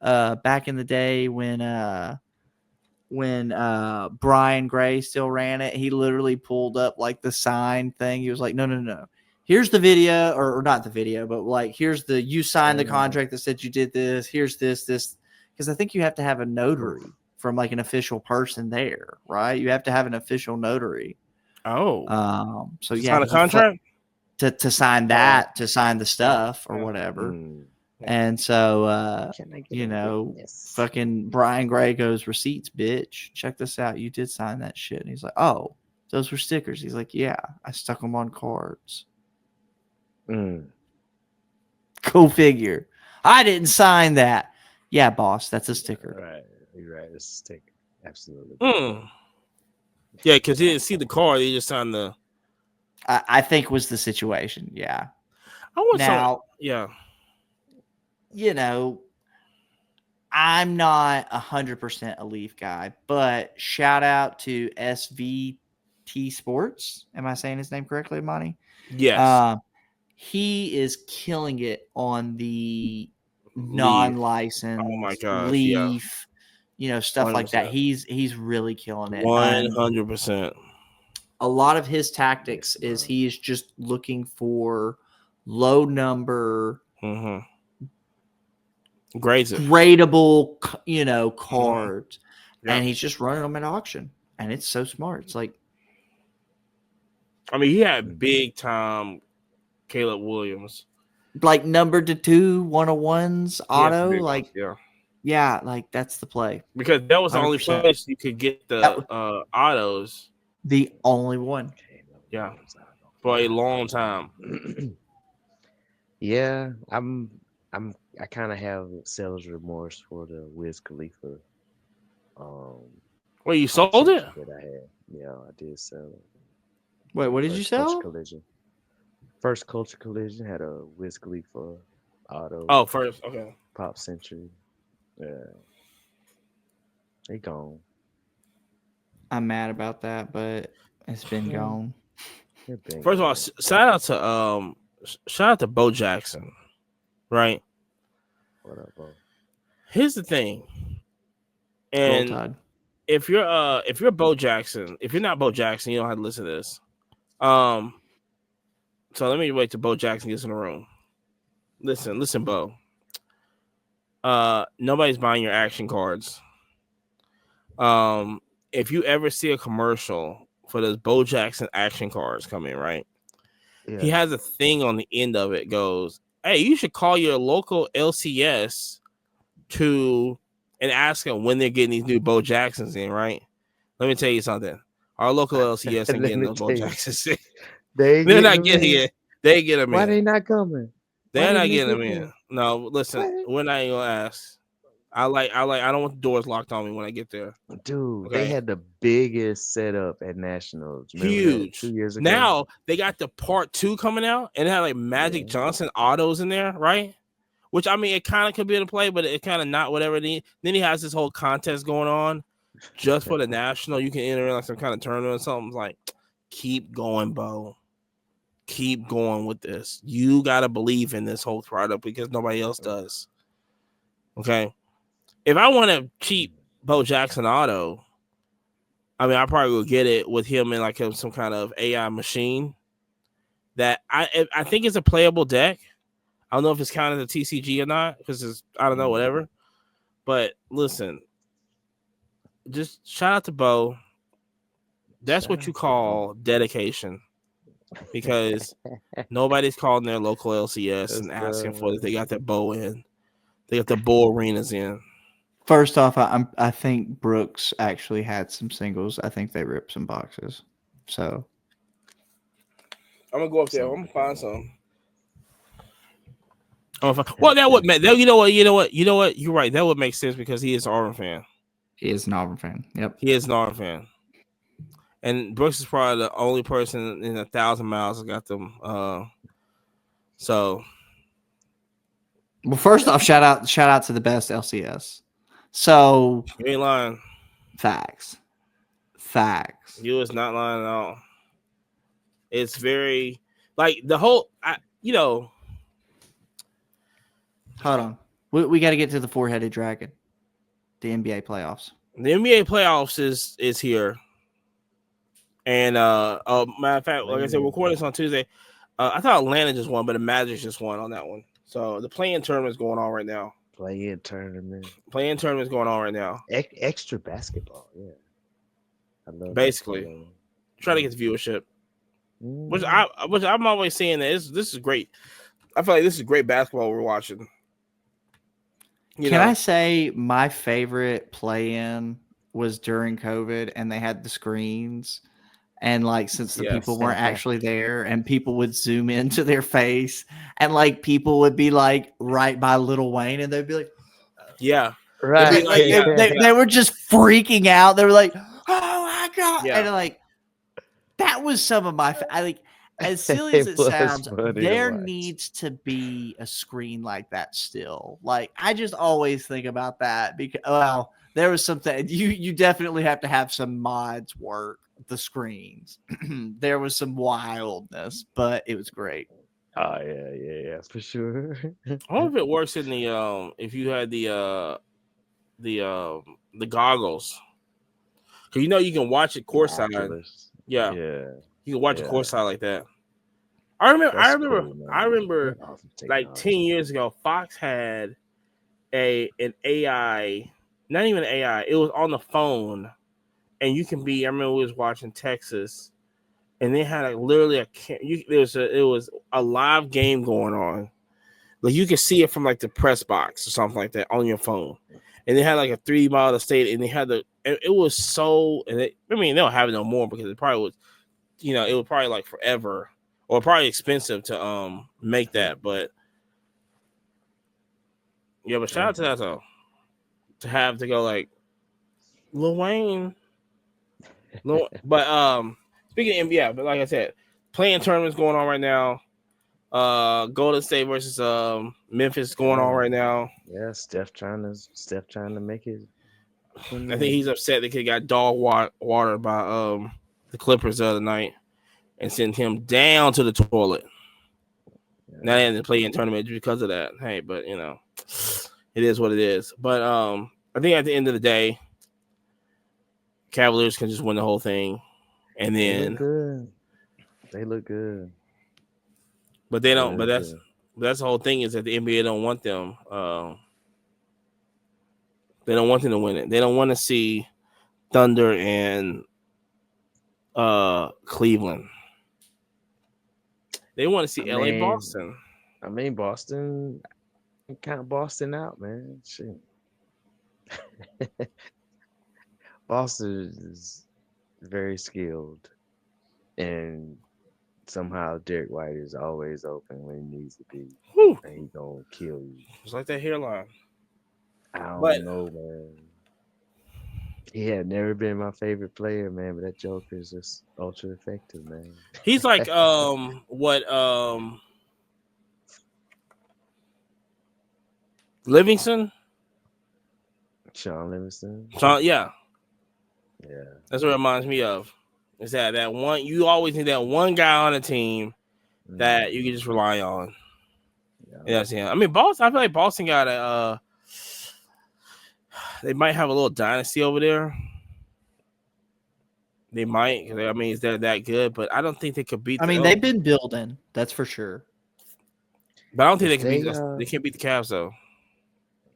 back in the day when Brian Gray still ran it. He literally pulled up like the sign thing. He was like, no. Here's the video, or not the video, but like, here's you signed the contract that said you did this. Here's this. Because I think you have to have a notary from like an official person there, right? You have to have an official notary. Oh. So yeah. Sign a contract? To sign that, to sign the stuff or whatever. And so, fucking Brian Gray goes, receipts, bitch. Check this out. You did sign that shit. And he's like, oh, those were stickers. He's like, yeah, I stuck them on cards. Go figure. I didn't sign that. Yeah, boss, that's a sticker. Right. You're right. It's a sticker. Absolutely. Yeah, because he didn't see the card. He just signed the I think was the situation. Yeah. I want Now, yeah. you know, I'm not 100% a Leaf guy, but shout out to SVT Sports. Am I saying his name correctly, Monty? Yes. He is killing it on the Leave. Oh my non-licensed gosh, yeah. Leaf, stuff like that. 100%. He's really killing it. 100%. A lot of his tactics is he is just looking for low number Mm-hmm. Grades it. gradable, cards, Yeah. and he's just running them at auction, and it's so smart. It's like, I mean, he had big time Caleb Williams. number to 2 101s He had some auto, big like, ones, yeah. yeah, like that's the play. Because that was the only 100%. place you could get That the was autos. the only one. Yeah. For a long time. Yeah, I kind of have seller's remorse for the Wiz Khalifa. Well, you Pop sold it? Century that I had. Yeah, I did sell it. Wait, what did you First Culture sell? Collision. First Culture Collision had a Wiz Khalifa auto. Oh, first. Okay. Pop Century. Yeah. They gone. I'm mad about that, but it's been gone. They're big First of all, gone. shout out to Bo Jackson, right? What up, bro? Here's the thing, Roll and Tide. if you're Bo Jackson, if you're not Bo Jackson, you don't have to listen to this. So let me wait till Bo Jackson gets in the room. Listen, Bo. Nobody's buying your action cards. If you ever see a commercial for those Bo Jackson action cards coming, right? Yeah. He has a thing on the end of it goes, hey, you should call your local LCS and ask them when they're getting these new Bo Jacksons in, right? Let me tell you something. Our local LCS ain't Let getting me those Bo tell you. Jacksons in. They They're not them getting in. it. They get them Why in. they not coming? They're Why not didn't they getting them get in. there? No, listen, What? we're not even gonna ask. I don't want the doors locked on me when I get there. Dude, Okay. they had the biggest setup at Nationals. Remember Huge. that 2 years ago? Now they got the part 2 coming out, and it had like Magic Johnson autos in there, right? Which I mean, it kind of could be in play, but it kind of not. Whatever. Then he has this whole contest going on just for the national. You can enter in like some kind of tournament or something. It's like, keep going, Bo. Keep going with this. You gotta believe in this whole product because nobody else does. Okay. If I want a cheap Bo Jackson auto, I mean, I probably will get it with him in like some kind of AI machine. That I think it's a playable deck. I don't know if it's counted as a TCG or not because it's I don't know whatever. But listen, just shout out to Bo. That's what you call dedication, because nobody's calling their local LCS and asking for it. They got their Bo in. They got the Bo arenas in. First off, I think Brooks actually had some singles. I think they ripped some boxes. So I'm gonna go up there. I'm gonna find some. Well, that would make. You know what? You're right. That would make sense because he is an Auburn fan. he is an Auburn fan. Yep. He is an Auburn fan. And Brooks is probably the only person in 1,000 miles that got them. So, well, first off, shout out to the best LCS. So you ain't lying. facts. You is not lying at all. It's very like the whole. Hold on, we got to get to the 4-headed dragon, the NBA playoffs. The NBA playoffs is here. And matter of fact, like I said, we're recording this on Tuesday. I thought Atlanta just won, but the Magic just won on that one. So the play-in tournament is going on right now. Play-in tournament is going on right now. Extra basketball, yeah. I love Basically, try to get the viewership. Which I'm always saying that this is great. I feel like this is great basketball we're watching. Can I say my favorite play-in was during COVID, and they had the screens. And like, since the people weren't actually there, and people would zoom into their face, and like people would be like right by Lil Wayne, and they'd be like, right. They were just freaking out. They were like, oh my God. Yeah. And like, that was some of my, as silly as it was sounds, funny to there watch. needs to be a screen like that still. Like I just always think about that because there was something you definitely have to have some mods work the screens. There was some wildness, but it was great. Oh yeah, for sure. I wonder if it works in the if you had the goggles. Cause you can watch it The courtside. Oculus. Yeah, Yeah, you can watch it yeah, courtside like that. I remember. I that's remember. cool, I man. remember. That's awesome Like 10 technology. years ago, Fox had an AI, not even AI. It was on the phone, and you can be. I remember we was watching Texas, and they had literally it was a live game going on. Like you could see it from like the press box or something like that on your phone, and they had like a 3 mile state, and they had it was so. And I mean, they don't have it no more because it probably was. It was probably like forever or probably expensive to make that, but yeah. But shout out to that though, to have to go like Lil Wayne. But speaking of NBA, but like I said, playing tournaments going on right now. Golden State versus Memphis going on Yeah, right now. yeah. Steph trying to make it in I think there. he's upset that he got water by the Clippers the other night and sent him down to the toilet. Now Yeah. they had to play in tournament because of that. Hey, but it is what it is. But I think at the end of the day, Cavaliers can just win the whole thing, and They look then good. They look good. but they They don't. But look that's good. that's the whole thing is that the NBA don't want them. They don't want them to win it. They don't want to see Thunder and Cleveland. They want to I see LA mean, Boston. Boston kind of Boston out, man. Shit. Boston is very skilled, and somehow Derek White is always open when he needs to be, Whew, and he gonna kill you. it's like that hairline. I But don't know, man. He had never been my favorite player, man, but that Joker is just ultra effective, man. he's like what Livingston? Sean Livingston, Yeah, yeah, that's what it reminds me of. Is that one you always need that one guy on the team that you can hmm just rely on. yeah. Yeah, I mean Boston. I feel like Boston got a. They might have a little dynasty over there. They might. I mean, is that good? But I don't think they could beat I mean, the. they've been building, that's for sure. But I don't think they If can beat. they They can't beat the Cavs though.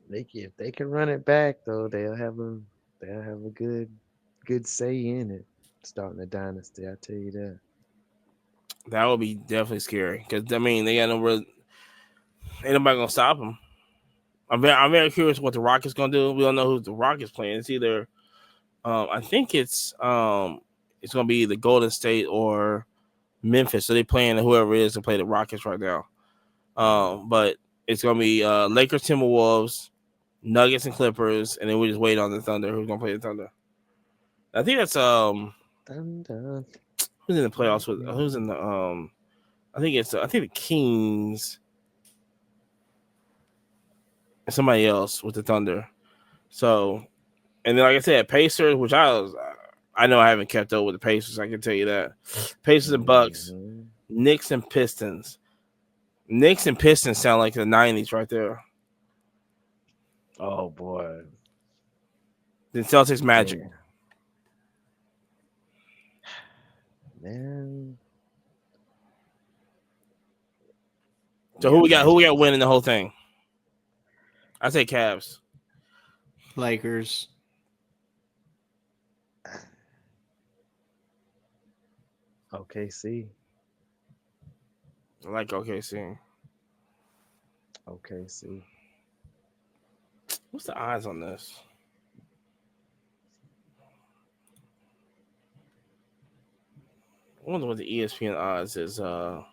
if they can run it back though, they'll have a good say in it. Starting a dynasty, I tell you that. That would be definitely scary because I mean they got no real. Ain't nobody gonna stop them. I'm very curious what the Rockets gonna do. We don't know who the Rockets playing. It's either I think it's gonna be the Golden State or Memphis. So they playing whoever it is to play the Rockets right now. Mm. But it's gonna be Lakers, Timberwolves, Nuggets, and Clippers, and then we just wait on the Thunder. Who's gonna play the Thunder? I think that's Dun, dun, who's in the dun, playoffs with who's dun. in the I think the Kings and somebody else with the Thunder. So and then like I said, Pacers, which I know I haven't kept up with the Pacers. I can tell you that Pacers and Bucks, Mhm. Knicks and Pistons. Knicks and Pistons sound like the '90s right there. Oh boy, Then Celtics Magic. man, man, So yeah, who Magic we got is winning the whole thing? I say Cavs. Lakers. OKC, I like OKC. OKC. What's the odds on this? I wonder what the ESPN odds is for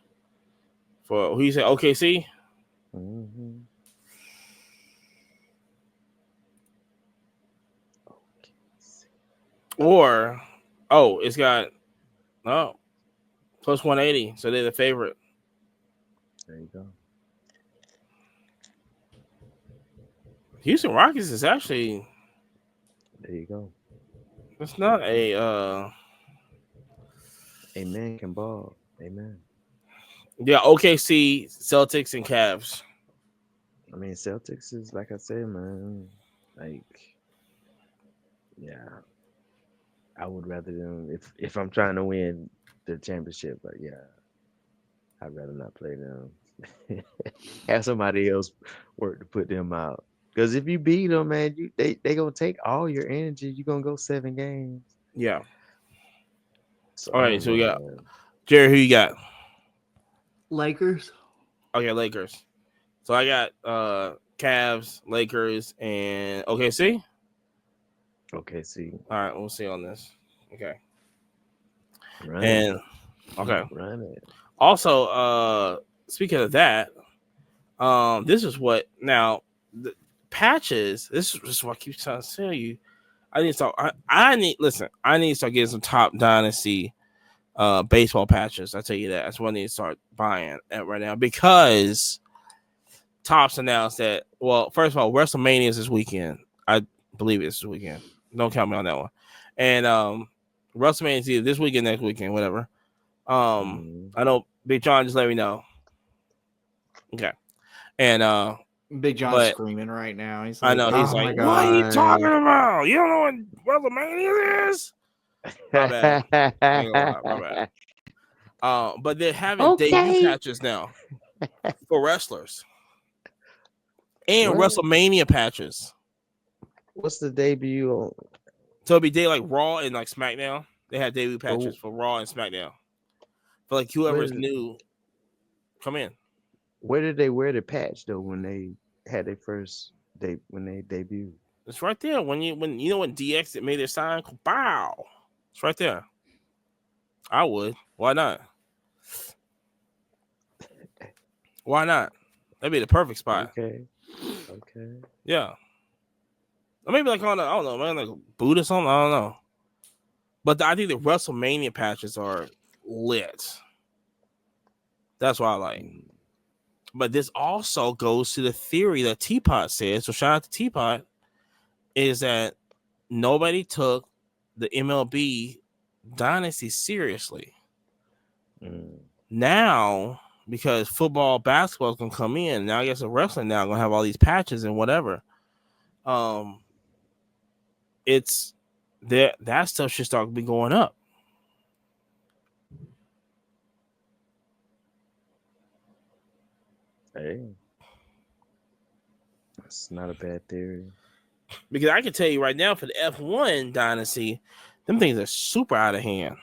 who you say OKC Hmm. or it's got no Plus 180. So they're the favorite. There you go. Houston Rockets is actually. There you go. It's not a. Amen can ball. Amen. Yeah, OKC, Celtics, and Cavs. I mean, Celtics is like I said, man. Like, yeah, I would rather them if I'm trying to win the championship. But yeah, I'd rather not play them. Have somebody else work to put them out. Because if you beat them, man, they gonna take all your energy. You gonna go 7 games. Yeah. So All I right, don't so we know, got man. Jerry. Who you got? Lakers. Okay, Lakers. So I got Cavs, Lakers, and OKC. Okay, see, All right, we'll see on this. Okay. run it, And okay. run it. Also, speaking of that, this is what now the patches. This is what I keep trying to tell you. I need to start. I need listen. I need to start getting some top dynasty baseball patches. I tell you that. That's what I need to start buying at right now because Topps announced that. Well, first of all, WrestleMania is this weekend. I believe it's this weekend. Don't count me on that one. And WrestleMania is either this weekend, next weekend, whatever. I know Big John just let me know. Okay. And Big John's but screaming right now. He's I like, know "Oh he's my like, what are you talking God." about? You don't know what WrestleMania is? My bad. I ain't gonna lie, my bad. But they're having debut Okay. patches now for wrestlers and What? WrestleMania patches. What's the debut on? So it'll be day like Raw and like SmackDown. They have debut patches Oh, for Raw and SmackDown. For like where whoever's did new, come in. where did they wear the patch though when they had their first when they debuted? It's right there. When DX made their sign, bow. It's right there. I would. Why not? Why not? That'd be the perfect spot. Okay. Okay. Yeah. Or maybe like on I don't know, man, like a boot or something. I don't know. But I think the WrestleMania patches are lit. That's what I like. Mm. But this also goes to the theory that Teapot said. So shout out to Teapot, is that nobody took the MLB dynasty seriously. Mm. Now, because football, basketball can come in, now I guess the wrestling now gonna have all these patches and whatever. It's that stuff should start be going up. Hey, that's not a bad theory. Because I can tell you right now for the F1 dynasty, them things are super out of hand.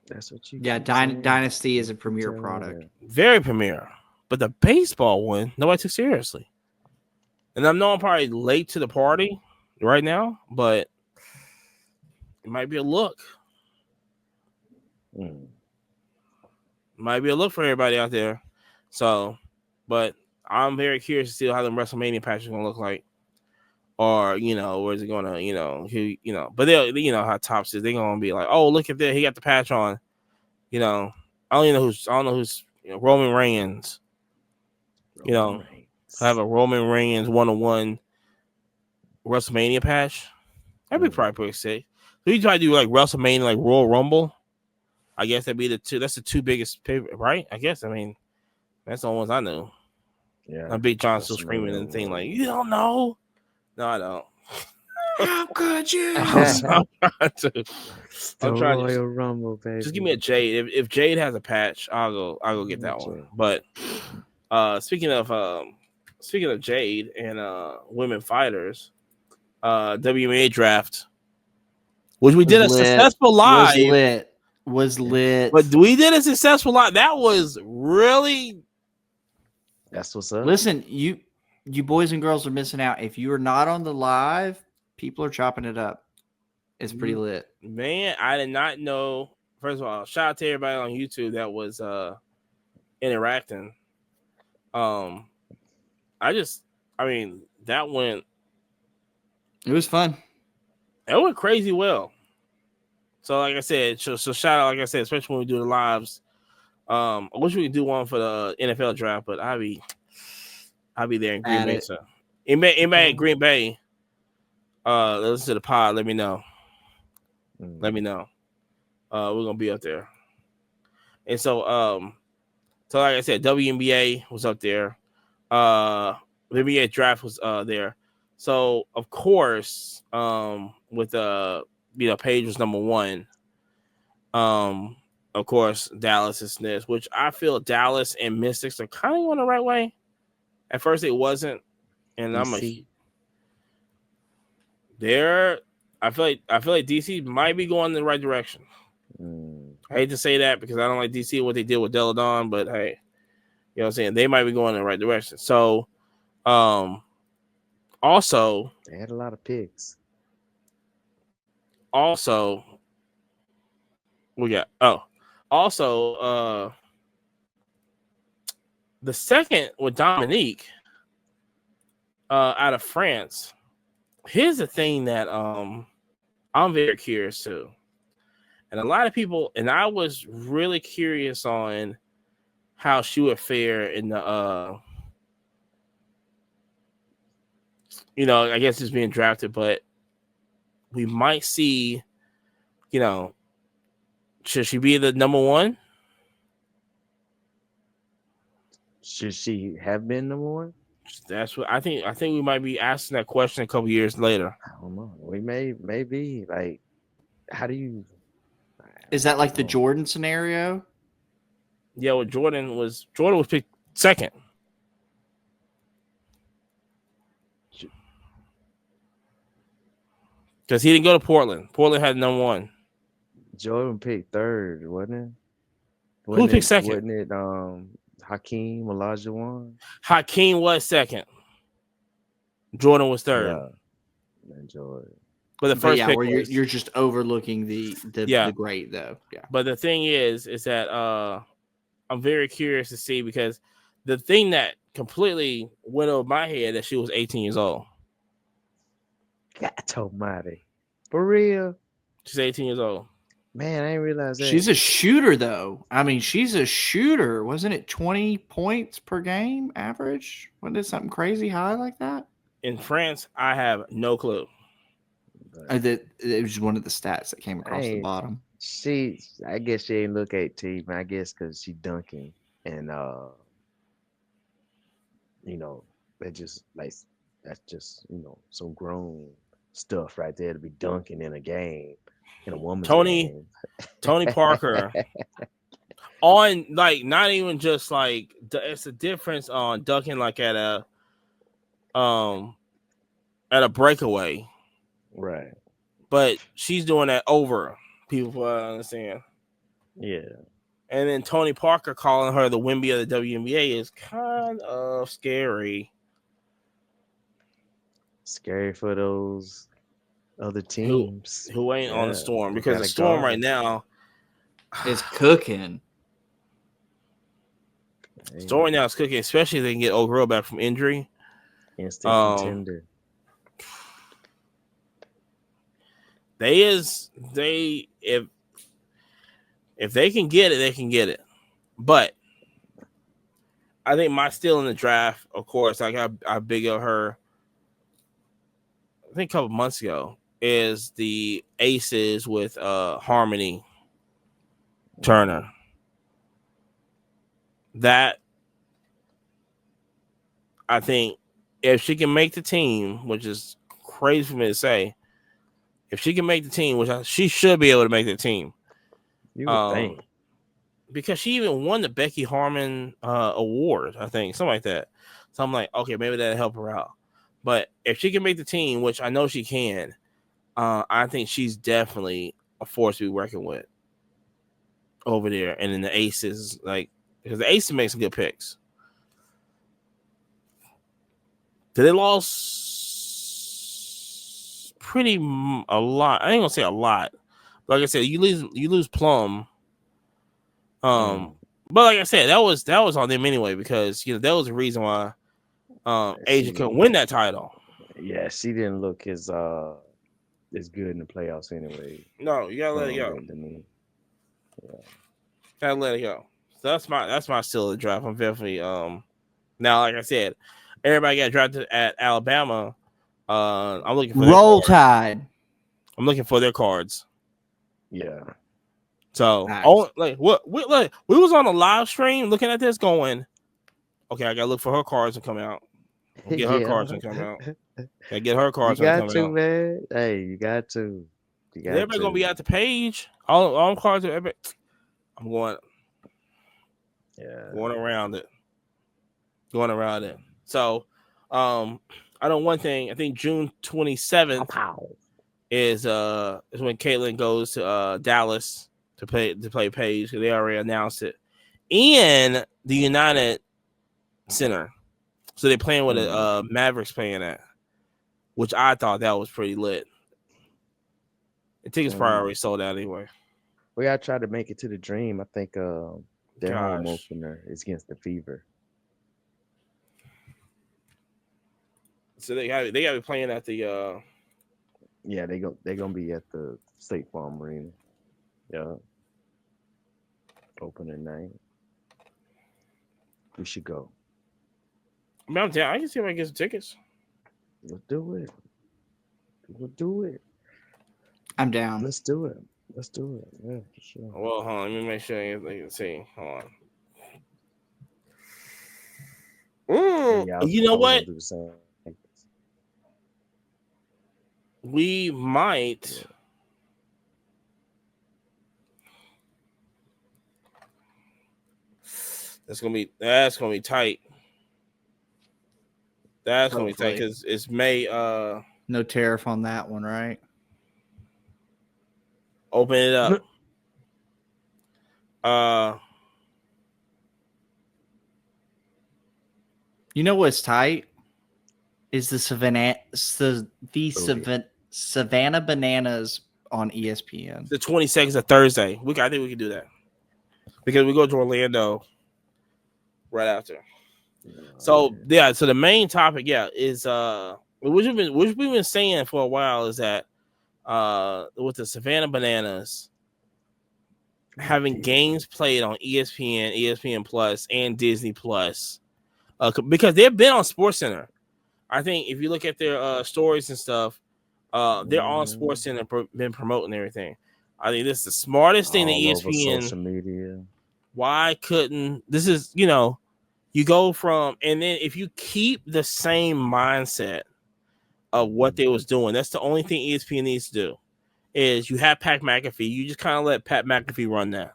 That's what you. Yeah, keep saying. Dynasty is a Keep premier telling me product. that. Very premier. But the baseball one, nobody took seriously. And I know I'm probably late to the party right now, but it might be a look. Mm. Might be a look for everybody out there. So, but I'm very curious to see how the WrestleMania patch is gonna look like. Or, where is it gonna, but they'll, how Topps is, they're gonna be like, oh, look at that, he got the patch on. I don't know who's Roman Reigns. Roman Reigns. Have a Roman Reigns 1-on-1 WrestleMania patch. That'd be probably pretty sick. So you try to do like WrestleMania, like Royal Rumble. I guess that'd be the two. That's the two biggest, right? I guess. I mean, that's the only ones I know. Yeah. Big John still screaming and thing like, you don't know. No, I don't. How could you? I'm The trying Royal to Rumble, baby. just give me a Jade. If Jade has a patch, I'll go get that one. But speaking of Jade and women fighters, WMA draft, which we did a successful live. Was lit. But we did a successful live. That was really. That's what's up. Listen, you boys and girls are missing out. If you are not on the live, people are chopping it up. It's pretty lit. Man, I did not know. First of all, shout out to everybody on YouTube that was interacting. That went. It was fun. It went crazy well. So like I said, so shout out, like I said, especially when we do the lives. I wish we could do one for the NFL draft, but I'll be there in Green At Bay. it. So anybody at Green Bay, listen to the pod. Let me know. Let me know. We're gonna be up there. And so like I said, WNBA was up there. The NBA draft was there. So of course, with Paige was number one. Of course, Dallas is this, which I feel Dallas and Mystics are kind of going the right way. At first, it wasn't, and I feel like DC might be going in the right direction. I hate to say that because I don't like DC what they did with Deladon, but hey, you know what I'm saying? They might be going in the right direction. So, also they had a lot of picks. Also, we got the second with Dominique out of France. Here's the thing that I'm very curious to. And a lot of people, and I was really curious on how she would fare in the I guess just being drafted, but we might see, should she be the number one? Should she have been number one? That's what I think. I think we might be asking that question a couple years later. I don't know. We maybe like, how do you? Is that like the Jordan scenario? Yeah, well, Jordan was picked second. Because he didn't go to Portland. Portland had number one. Jordan picked third, wasn't it? Who picked second? Wasn't it Hakeem Olajuwon? Hakeem was second. Jordan was third. Yeah, and Jordan. But the first pick you're just overlooking the great though. Yeah. But the thing is that I'm very curious to see, because the thing that completely went over my head that she was 18 years old. God almighty. For real? She's 18 years old. Man, I didn't realize that. She's a shooter, though. I mean, she's a shooter. Wasn't it 20 points per game average? Wasn't it something crazy high like that? In France, I have no clue. It was one of the stats that came across the bottom. I guess she ain't look 18, but I guess because she dunking. And, that's just, some grown stuff right there to be dunking in a game. In a woman's game. Tony Parker on, like, not even just like it's a difference on dunking like at a breakaway, right? But she's doing that over people. I understand. Yeah. And then Tony Parker calling her the Wnba of the WNBA is kind of scary. Scary for those other teams who ain't on the Storm, because the Storm right now is cooking. Storm right now is cooking, especially if they can get old girl back from injury. Instant contender. If they can get it, they can get it. But I think my steal in the draft, of course, like I big up her. I think a couple months ago, is the Aces with Harmony Turner. That, I think, if she can make the team, which is crazy for me to say, if she can make the team, which she should be able to make the team. You would think. Because she even won the Becky Harmon award, I think, something like that. So I'm like, okay, maybe that'll help her out. But if she can make the team, which I know she can, I think she's definitely a force to be working with over there. And then the Aces, like, because the Aces make some good picks. They lost a lot. I ain't gonna say a lot, but like I said, you lose Plum. But like I said, that was on them anyway, because that was the reason why Asia couldn't win that title. Yeah, she didn't look as it's good in the playoffs anyway. No, you gotta let it go. To me. Yeah. Gotta let it go. So that's my still the draft. I'm definitely now, like I said, everybody got drafted at Alabama. I'm looking for Roll Tide. I'm looking for their cards. Yeah. So, Nice. we was on a live stream looking at this, going, okay, I gotta look for her cards to come out. Get her cards to come out. Gotta get her cards You to got come to, out. man. Hey, you got to. You got Everybody to. gonna be at the page. All cards are everybody. I'm going. Yeah. Going around it. So, I know one thing. I think June 27th is when Caitlin goes to Dallas to play Paige. They already announced it in the United Center. So they're playing with a Mavericks playing at, which I thought that was pretty lit. The tickets probably already sold out anyway. We gotta try to make it to the Dream. I think their home opener is against the Fever. So they got to be playing at the. Yeah, they're gonna be at the State Farm Arena. Yeah. Opening night. We should go. I mean, I'm down. I can see if I can get some tickets. Let's do it. We'll do it. I'm down. Let's do it. Yeah, for sure. Well, hold on. Let me make sure you can see. Hold on. Yeah, You know what? We might. That's gonna be tight. That's gonna be tight because it's May. No tariff on that one, right? Open it up. You know what's tight is the Savannah Bananas on ESPN. The 22nd of Thursday. I think we can do that because we go to Orlando right after. So yeah, so the main topic, is which we've been saying for a while is that with the Savannah Bananas having games played on ESPN, ESPN Plus, and Disney Plus, because they've been on SportsCenter. I think if you look at their stories and stuff, they're on SportsCenter, been promoting everything. I think this is the smartest thing that ESPN. Over social media. Why couldn't this is you go from, and then if you keep the same mindset of what they was doing, that's the only thing ESPN needs to do. Is you have Pat McAfee, you just kind of let Pat McAfee run that.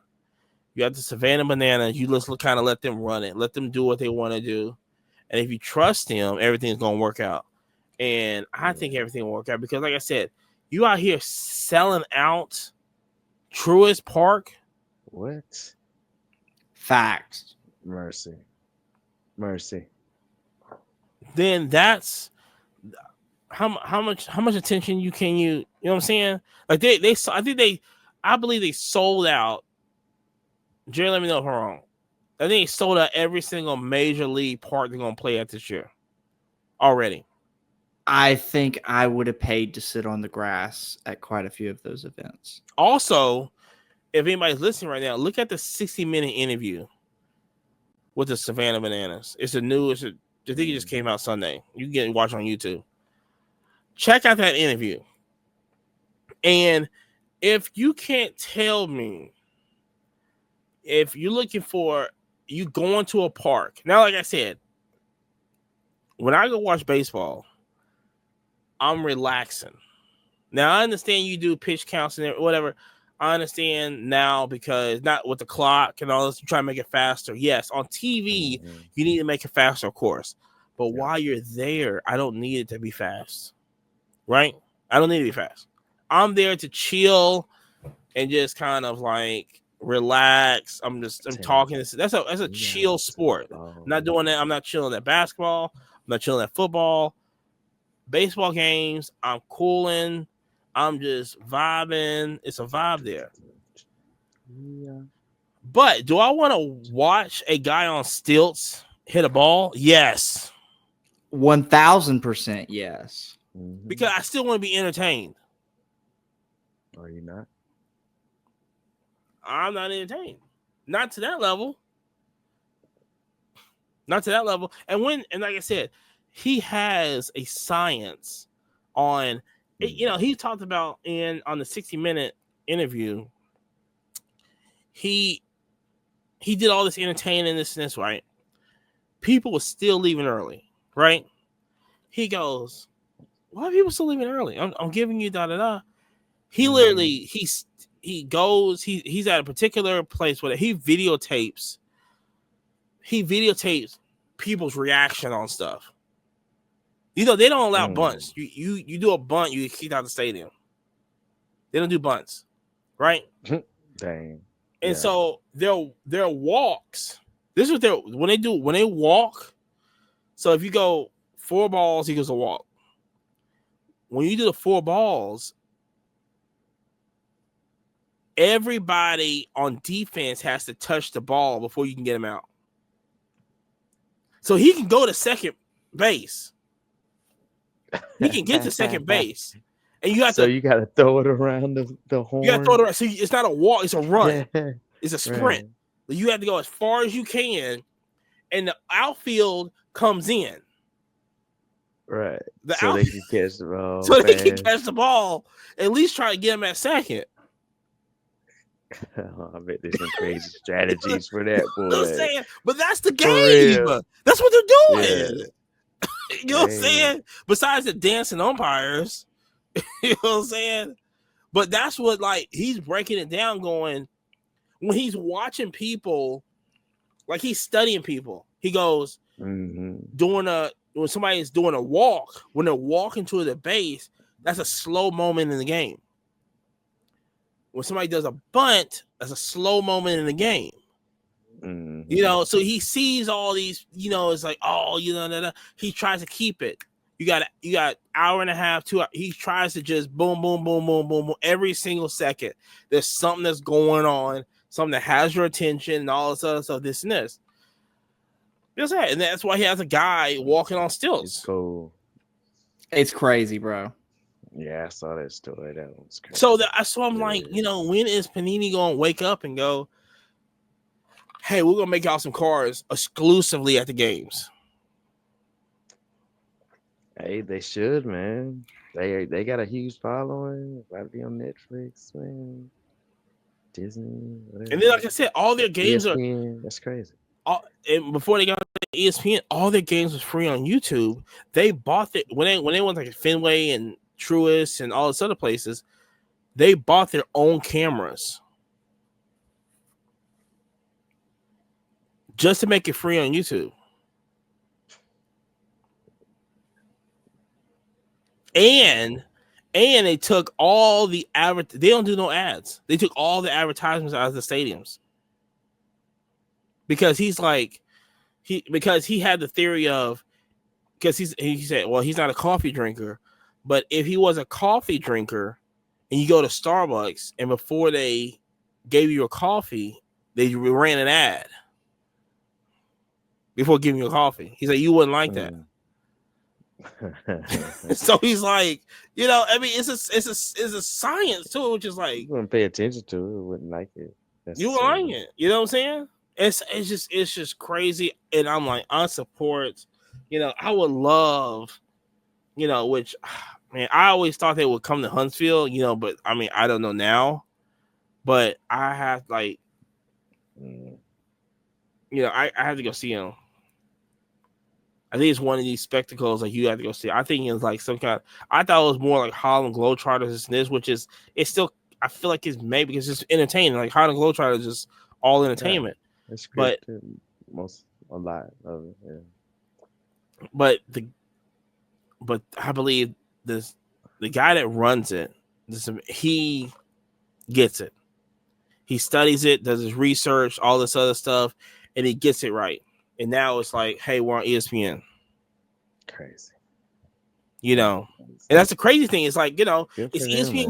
You have the Savannah Bananas, you just kind of let them run it, let them do what they want to do, and if you trust them, everything's gonna work out. And I think everything will work out because, like I said, you out here selling out Truist Park. What? Facts. Mercy. Then that's how much attention you know what I'm saying? Like I believe they sold out. Jerry, let me know if I'm wrong. I think they sold out every single major league park they're gonna play at this year already. I think I would have paid to sit on the grass at quite a few of those events. Also, if anybody's listening right now, look at the 60-minute interview with the Savannah Bananas. I think it just came out Sunday. You can watch on YouTube. Check out that interview. And if you can't tell me, if you're looking for you going to a park, now, like I said, when I go watch baseball, I'm relaxing. Now, I understand you do pitch counts and whatever. I understand now because not with the clock and all this, you try to make it faster. Yes, on TV, you need to make it faster, of course. But while you're there, I don't need it to be fast. Right? I don't need to be fast. I'm there to chill and just kind of like relax. I'm talking. That's a chill sport. I'm not doing that. I'm not chilling at basketball. I'm not chilling at football. Baseball games, I'm cooling. I'm just vibing. It's a vibe there. Yeah. But do I want to watch a guy on stilts hit a ball? Yes. 1000% yes. Because I still want to be entertained. Are you not? I'm not entertained. Not to that level. Not to that level. And like I said, he has a science on he talked about on the 60-minute interview. He did all this entertaining, this and this, right? People were still leaving early, right? He goes, why are people still leaving early? I'm giving you da-da-da. He literally, he goes, he's at a particular place where he videotapes people's reaction on stuff. They don't allow bunts. You do a bunt, you get kicked out of the stadium. They don't do bunts, right? Dang. And so their walks. This is what when they walk. So if you go 4 balls equals a walk. When you do the 4 balls, everybody on defense has to touch the ball before you can get him out. So he can go to second base. He can get to second base. And you got to throw it around the horn. You got to throw it around. So it's not a walk, it's a run. It's a sprint. Right. You have to go as far as you can, and the outfield comes in. Right. They can catch the ball. So they can catch the ball. At least try to get him at second. I bet there's some crazy strategies for that, boy. You know what I'm saying? But that's the game. That's what they're doing. Yeah. You know what I'm saying? Besides the dancing umpires, you know what I'm saying? But that's what, like, he's breaking it down, going, when he's watching people, like he's studying people. He goes, when somebody's doing a walk, when they're walking to the base, that's a slow moment in the game. When somebody does a bunt, that's a slow moment in the game. So he sees all these, it's like, he tries to keep it. You got hour and a half, 2 hours. He tries to just boom, boom, boom, boom, boom, boom. Every single second, there's something that's going on, something that has your attention, and all this other stuff, this and this. And that's why he has a guy walking on stilts. It's cool. It's crazy, bro. Yeah, I saw that story. That was crazy. So I'm like, when is Panini going to wake up and go, hey, we're going to make y'all some cars exclusively at the games? Hey, they should, man. They got a huge following. Might be on Netflix, man. Disney, whatever. And then, like I said, all their games ESPN, that's crazy. And before they got ESPN, all their games was free on YouTube. They bought it when they went like Fenway and Truist and all this other places. They bought their own cameras just to make it free on YouTube. And they took all the they don't do no ads. They took all the advertisements out of the stadiums. Because he's like, because he had the theory of, because he said, well, he's not a coffee drinker, but if he was a coffee drinker and you go to Starbucks and before they gave you a coffee, they ran an ad before giving you a coffee. He said, you wouldn't like that. So he's like, it's a science too, which is like, you wouldn't pay attention to it, wouldn't like it. You wouldn't like it. You know what I'm saying? It's just crazy, and I'm like, I support. I would love, which, man, I always thought they would come to Huntsville, but I mean, I don't know now, but I have like, I have to go see them. I think it's one of these spectacles like you have to go see. I think it's like some kind. I thought it was more like Harlem Globetrotters than this, which is it's still. I feel like it's maybe it's just entertaining. Like Harlem Globetrotters is just all entertainment. Yeah. It's great, a lot of it. Yeah. But I believe the guy that runs it, he gets it. He studies it, does his research, all this other stuff, and he gets it right. And now it's like, hey, we're on ESPN. Crazy. And that's the crazy thing. It's like, is ESPN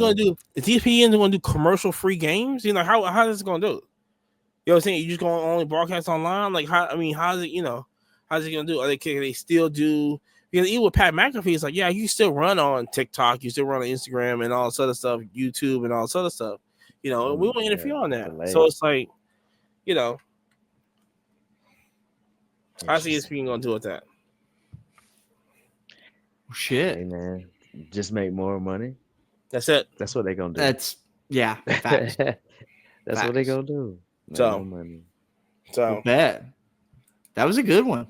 going to do commercial free games? How is it going to do it? You know what I'm saying? You just going to only broadcast online? Like, how's it, how's it going to do? Can they still do Because even with Pat McAfee, it's like, yeah, you still run on TikTok, you still run on Instagram and all this other stuff, YouTube and all this other stuff. We won't interfere on that. So it's like, I see ESPN gonna do with that. Shit. Hey man, just make more money. That's it. That's what they're gonna do. Facts. That's what they're gonna do. Make So- more money. So Bet. That was a good one.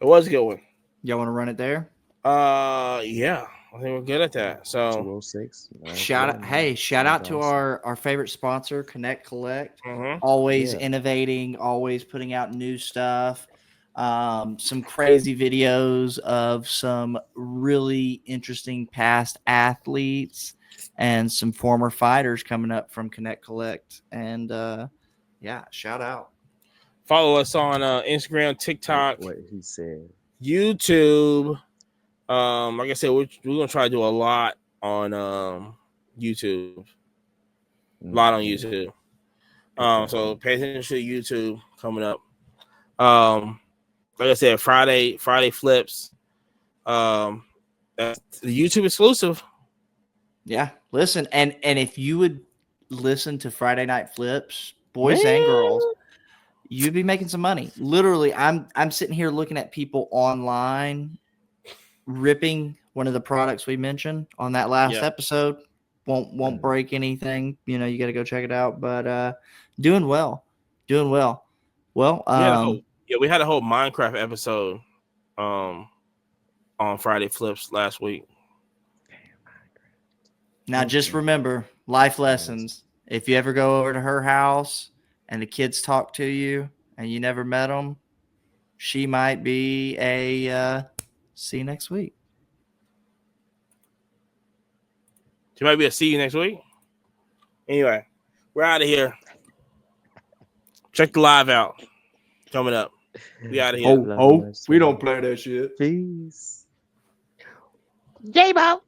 it was a good one. Y'all want to run it there? Yeah, I think we're good at that. So 206. Shout out to our favorite sponsor, Connect Collect. mhm. Always Yeah. innovating, always putting out new stuff. Some crazy videos of some really interesting past athletes and some former fighters coming up from Connect Collect. And shout out. Follow us on Instagram, TikTok, What he said. YouTube. Like I said, we're gonna try to do a lot on YouTube. A lot on YouTube. So pay attention to YouTube coming up. Like I said, Friday flips. That's the YouTube exclusive. Yeah, listen, and if you would listen to Friday Night Flips, boys and girls, you'd be making some money. Literally, I'm sitting here looking at people online ripping one of the products we mentioned on that last episode. Won't break anything. You got to go check it out. But doing well. Well, we had a whole Minecraft episode on Friday flips last week. now just remember life lessons. If you ever go over to her house and the kids talk to you and you never met them, she might be a see you next week. She might be a see you next week. Anyway, we're out of here. Check the live out. Coming up. We out of here. We don't play that shit. Peace. J-Bo.